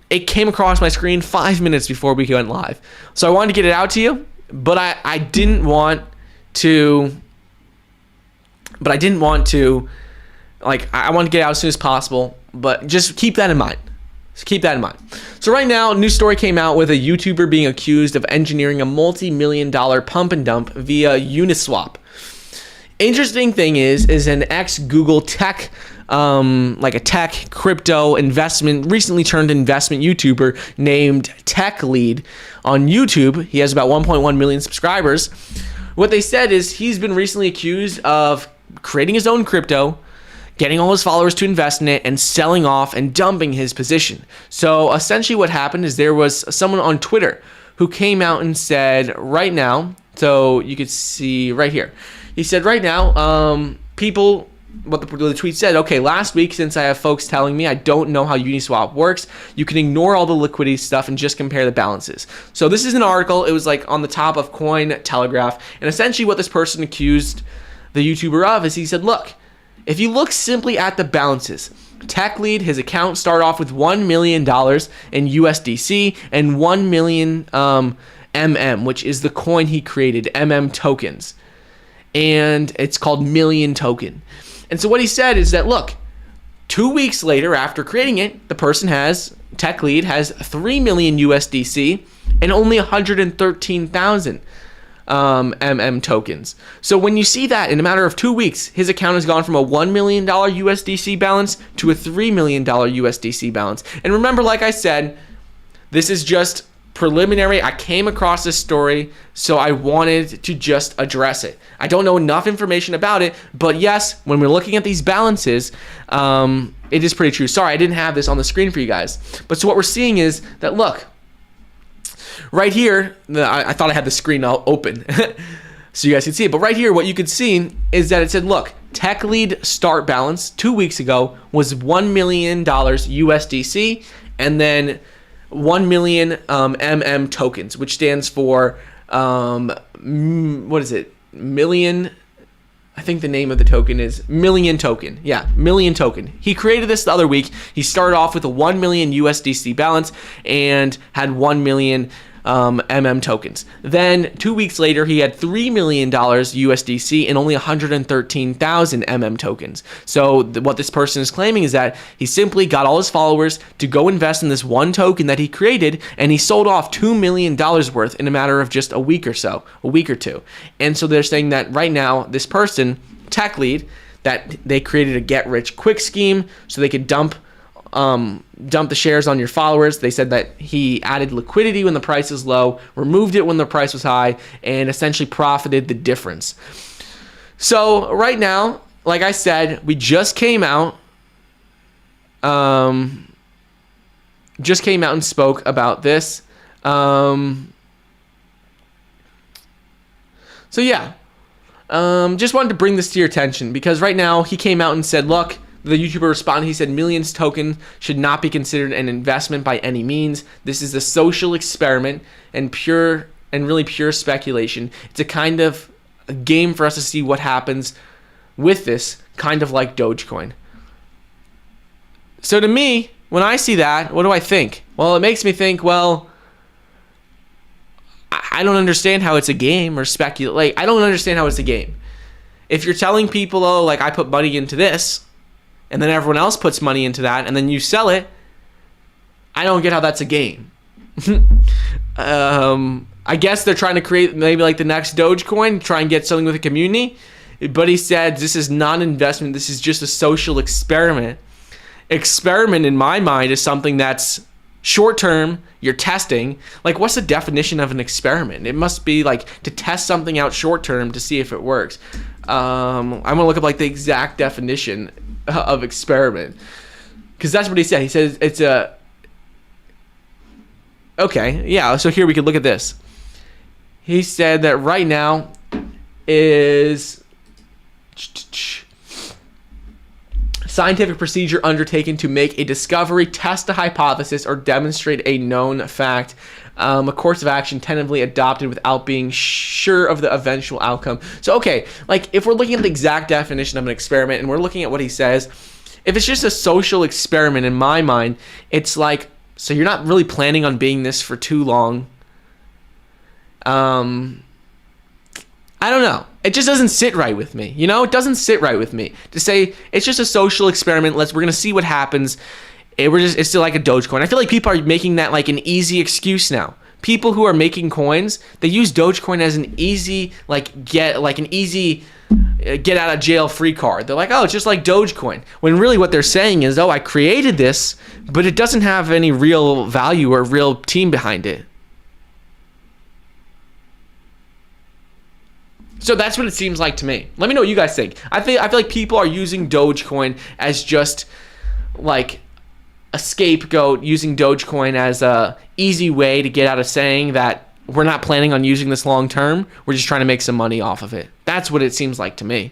S1: it came across my screen 5 minutes before we went live. So I wanted to get it out to you, but I didn't want to, I wanted to get it out as soon as possible, but just keep that in mind. So right now, a new story came out with a YouTuber being accused of engineering a multi-million-dollar pump and dump via Uniswap. Interesting thing is an ex-Google tech, a tech crypto recently turned investment YouTuber named Tech Lead on YouTube. He has about 1.1 million subscribers. What they said is he's been recently accused of creating his own crypto, getting all his followers to invest in it, and selling off and dumping his position. So essentially what happened is there was someone on Twitter who came out and said right now, so you could see right here, he said right now, what the tweet said, okay, last week, since I have folks telling me I don't know how Uniswap works, you can ignore all the liquidity stuff and just compare the balances. So this is an article. It was on the top of Cointelegraph, and essentially what this person accused the YouTuber of is he said, look, if you look simply at the balances, Tech Lead, his account started off with $1 million in USDC and 1 million which is the coin he created, tokens. And it's called Million Token. And so what he said is that, look, 2 weeks later after creating it, the person Tech Lead has 3 million USDC and only 113,000 tokens. So when you see that in a matter of 2 weeks, his account has gone from a $1 million USDC balance to a $3 million USDC balance. And remember, like I said, this is just preliminary. I came across this story, so I wanted to just address it. I don't know enough information about it, but yes, when we're looking at these balances, it is pretty true. Sorry, I didn't have this on the screen for you guys. But so what we're seeing is that, look, right here, I thought I had the screen open so you guys could see it. But right here, what you could see is that it said, look, Tech Lead start balance 2 weeks ago was $1 million USDC and then 1 million tokens, which stands for, what is it? Million. I think the name of the token is Million Token. Yeah, Million Token. He created this the other week. He started off with a 1 million USDC balance and had 1 million tokens. Then 2 weeks later, he had $3 million USDC and only 113,000 tokens. So what this person is claiming is that he simply got all his followers to go invest in this one token that he created, and he sold off $2 million worth in a matter of just a week or two. And so they're saying that right now, this person, Tech Lead, that they created a get-rich-quick scheme so they could dump the shares on your followers. They said that he added liquidity when the price is low, removed it when the price was high, and essentially profited the difference. So right now, like I said, we just came out and spoke about this. So yeah, just wanted to bring this to your attention because right now he came out and said, look, the YouTuber responded. He said, Millions token should not be considered an investment by any means. This is a social experiment and really pure speculation. It's a kind of a game for us to see what happens with this, kind of like Dogecoin. So to me, when I see that, what do I think? Well, it makes me think, well, I don't understand how it's a game or speculate. Like, I don't understand how it's a game. If you're telling people, oh, like I put money into this, and then everyone else puts money into that, and then you sell it, I don't get how that's a game. I guess they're trying to create maybe like the next Dogecoin, try and get something with the community. But he said this is not an investment. This is just a social experiment. Experiment, in my mind, is something that's short-term, you're testing. Like, what's the definition of an experiment? It must be like to test something out short-term to see if it works. I'm going to look up like the exact definition of experiment, because that's what he said. He says it's a okay, yeah, so here we can look at this. He said that right now is scientific procedure undertaken to make a discovery, test a hypothesis, or demonstrate a known fact. A course of action tentatively adopted without being sure of the eventual outcome. So, okay, like if we're looking at the exact definition of an experiment and we're looking at what he says, if it's just a social experiment, in my mind, it's like, so you're not really planning on being this for too long. I don't know. It just doesn't sit right with me. You know, it doesn't sit right with me to say it's just a social experiment. We're going to see what happens. It's still like a Dogecoin. I feel like people are making that like an easy excuse now. People who are making coins, they use Dogecoin as an easy get out of jail free card. They're like, oh, it's just like Dogecoin. When really what they're saying is, oh, I created this, but it doesn't have any real value or real team behind it. So that's what it seems like to me. Let me know what you guys think. I feel like people are using Dogecoin as just like a scapegoat, using Dogecoin as a easy way to get out of saying that we're not planning on using this long term. We're just trying to make some money off of it. That's what it seems like to me.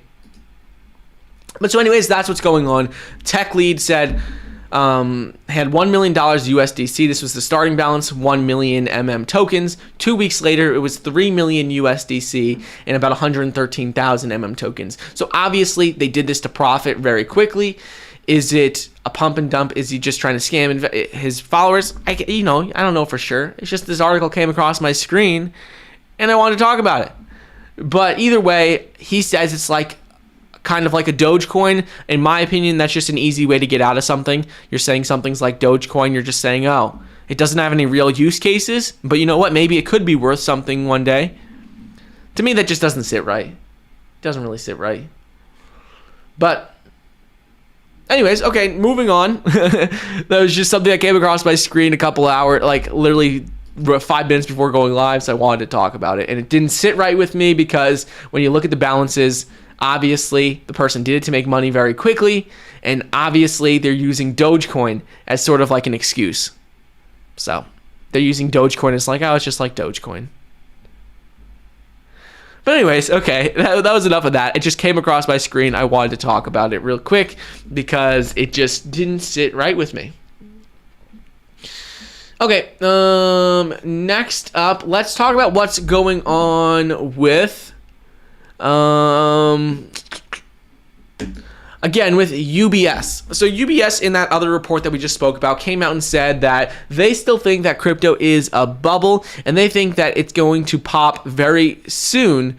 S1: But so anyways, that's what's going on. Tech Lead said, had $1 million USDC. This was the starting balance, 1 million tokens. 2 weeks later, it was 3 million USDC and about 113,000 tokens. So obviously, they did this to profit very quickly. Is it a pump and dump? Is he just trying to scam his followers? I don't know for sure. It's just this article came across my screen, and I wanted to talk about it. But either way, he says it's like kind of like a Dogecoin. In my opinion, that's just an easy way to get out of something. You're saying something's like Dogecoin. You're just saying, oh, it doesn't have any real use cases, but you know what? Maybe it could be worth something one day. To me, that just doesn't sit right. It doesn't really sit right. But anyways, okay, moving on. That was just something that came across my screen a couple hours, like literally 5 minutes before going live, so I wanted to talk about it. And it didn't sit right with me because when you look at the balances, obviously the person did it to make money very quickly, and obviously they're using Dogecoin as sort of like an excuse. So they're using Dogecoin as like, oh, it's just like Dogecoin. But anyways, okay, that was enough of that. It just came across my screen. I wanted to talk about it real quick because it just didn't sit right with me. Okay, next up, let's talk about what's going on with, again, with UBS. So UBS, in that other report that we just spoke about, came out and said that they still think that crypto is a bubble, and they think that it's going to pop very soon.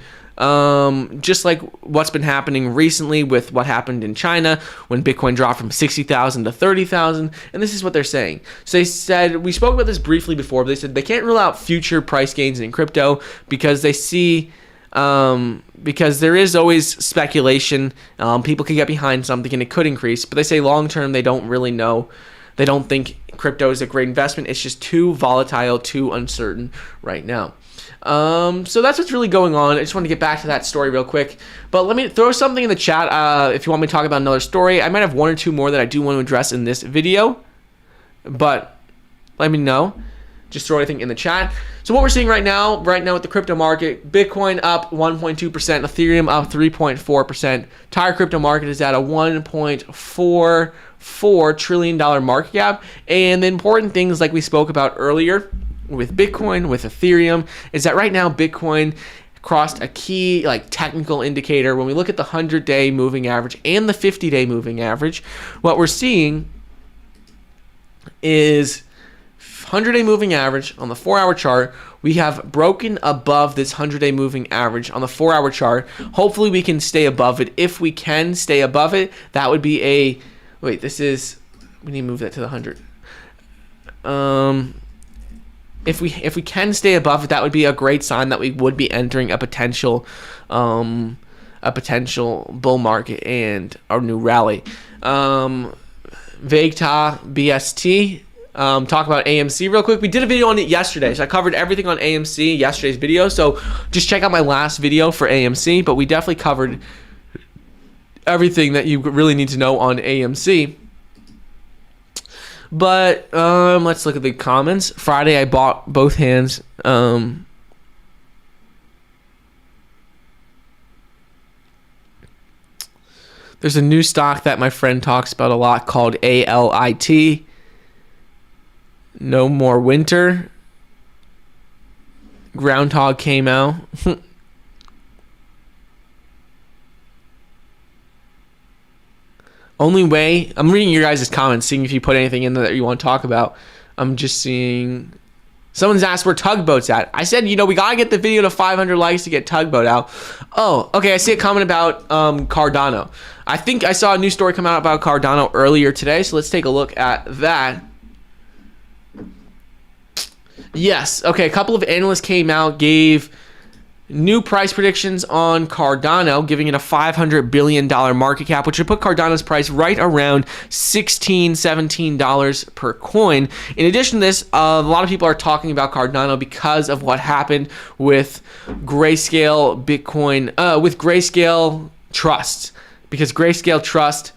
S1: Just like what's been happening recently with what happened in China when Bitcoin dropped from 60,000 to 30,000. And this is what they're saying. So they said, we spoke about this briefly before, but they said they can't rule out future price gains in crypto because they see, because there is always speculation. People can get behind something and it could increase, but they say long term, they don't really know. They don't think crypto is a great investment. It's just too volatile, too uncertain right now. So that's what's really going on. I just want to get back to that story real quick, but let me throw something in the chat. If you want me to talk about another story, I might have one or two more that I do want to address in this video, but let me know. Just throw anything in the chat. So what we're seeing right now with the crypto market, Bitcoin up 1.2%, Ethereum up 3.4%. Entire crypto market is at a $1.44 trillion market cap. And the important things like we spoke about earlier with Bitcoin, with Ethereum, is that right now Bitcoin crossed a key technical indicator. When we look at the 100-day moving average and the 50-day moving average, what we're seeing is 100-day moving average on the 4-hour chart. We have broken above this 100-day moving average on the 4-hour chart. Hopefully we can stay above it. If we can stay above it, that would be a, wait, this is, we need to move that to the 100. If we can stay above it, that would be a great sign that we would be entering a potential bull market and our new rally. Vegta BST. Talk about AMC real quick. We did a video on it yesterday, so I covered everything on AMC yesterday's video. So just check out my last video for AMC. But we definitely covered everything that you really need to know on AMC. But let's look at the comments. Friday, I bought both hands. There's a new stock that my friend talks about a lot called ALIT. No more winter. Groundhog came out. Only way, I'm reading your guys' comments, seeing if you put anything in there that you want to talk about. I'm just seeing, someone's asked where Tugboat's at. I said, we got to get the video to 500 likes to get Tugboat out. Oh, okay, I see a comment about Cardano. I think I saw a new story come out about Cardano earlier today, so let's take a look at that. Yes, okay, a couple of analysts came out, gave new price predictions on Cardano, giving it a $500 billion market cap, which would put Cardano's price right around $16, $17 per coin. In addition to this, a lot of people are talking about Cardano because of what happened with Grayscale Bitcoin, with Grayscale Trust, because Grayscale Trust,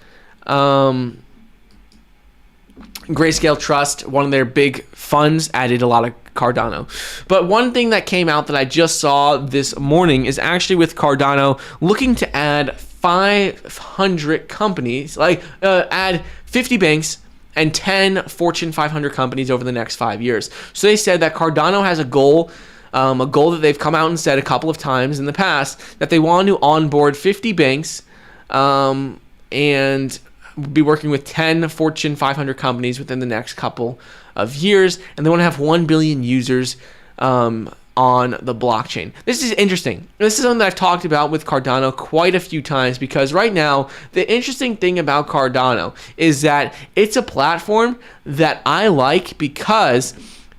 S1: one of their big funds, added a lot of Cardano. But one thing that came out that I just saw this morning is actually with Cardano looking to add 500 companies, add 50 banks and 10 Fortune 500 companies over the next 5 years. So they said that Cardano has a goal that they've come out and said a couple of times in the past, that they want to onboard 50 banks and be working with 10 Fortune 500 companies within the next couple of years, and they want to have 1 billion users on the blockchain. This is interesting. This is something that I've talked about with Cardano quite a few times, because right now, the interesting thing about Cardano is that it's a platform that I like because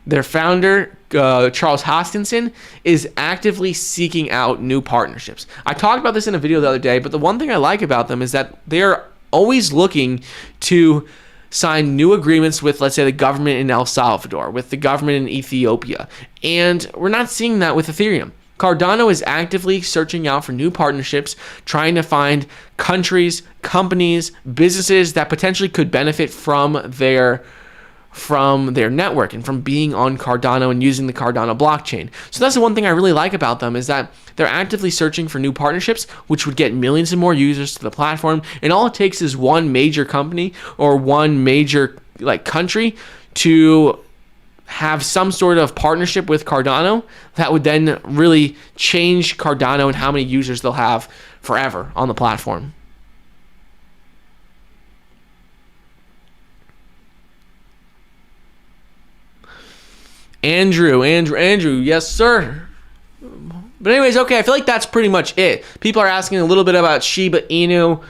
S1: their founder, Charles Hoskinson, is actively seeking out new partnerships. I talked about this in a video the other day, but the one thing I like about them is that they're always looking to sign new agreements with, let's say, the government in El Salvador, with the government in Ethiopia. And we're not seeing that with Ethereum. Cardano is actively searching out for new partnerships, trying to find countries, companies, businesses that potentially could benefit from their network and from being on Cardano and using the Cardano blockchain. So that's the one thing I really like about them, is that they're actively searching for new partnerships, which would get millions and more users to the platform. And all it takes is one major company or one major country to have some sort of partnership with Cardano that would then really change Cardano and how many users they'll have forever on the platform. Andrew, yes, sir. But anyways, okay, I feel like that's pretty much it. People are asking a little bit about Shiba Inu.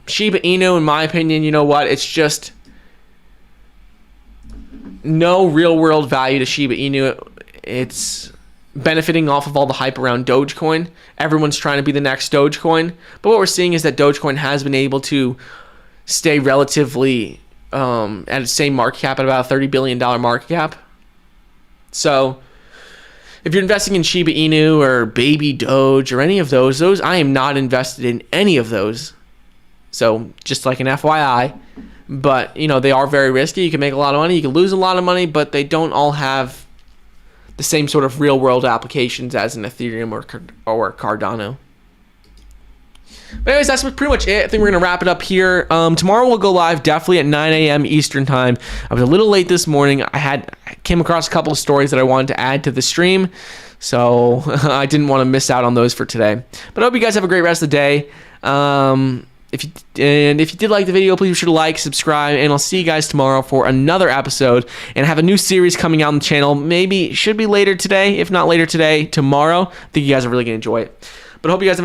S1: Shiba Inu, in my opinion, you know what? It's just no real world value to Shiba Inu. It's benefiting off of all the hype around Dogecoin. Everyone's trying to be the next Dogecoin. But what we're seeing is that Dogecoin has been able to stay relatively at the same market cap, at about a $30 billion market cap. So if you're investing in Shiba Inu or Baby Doge or any of those, I am not invested in any of those. So just like an FYI, but they are very risky. You can make a lot of money, you can lose a lot of money, but they don't all have the same sort of real world applications as an Ethereum or Cardano. But anyways, that's pretty much it. I think we're going to wrap it up here. Tomorrow we'll go live definitely at 9 a.m. Eastern time. I was a little late this morning. I came across a couple of stories that I wanted to add to the stream, so I didn't want to miss out on those for today. But I hope you guys have a great rest of the day. If you did like the video, please be sure to like, subscribe, and I'll see you guys tomorrow for another episode. And I have a new series coming out on the channel. Maybe should be later today. If not later today, tomorrow. I think you guys are really going to enjoy it. But I hope you guys have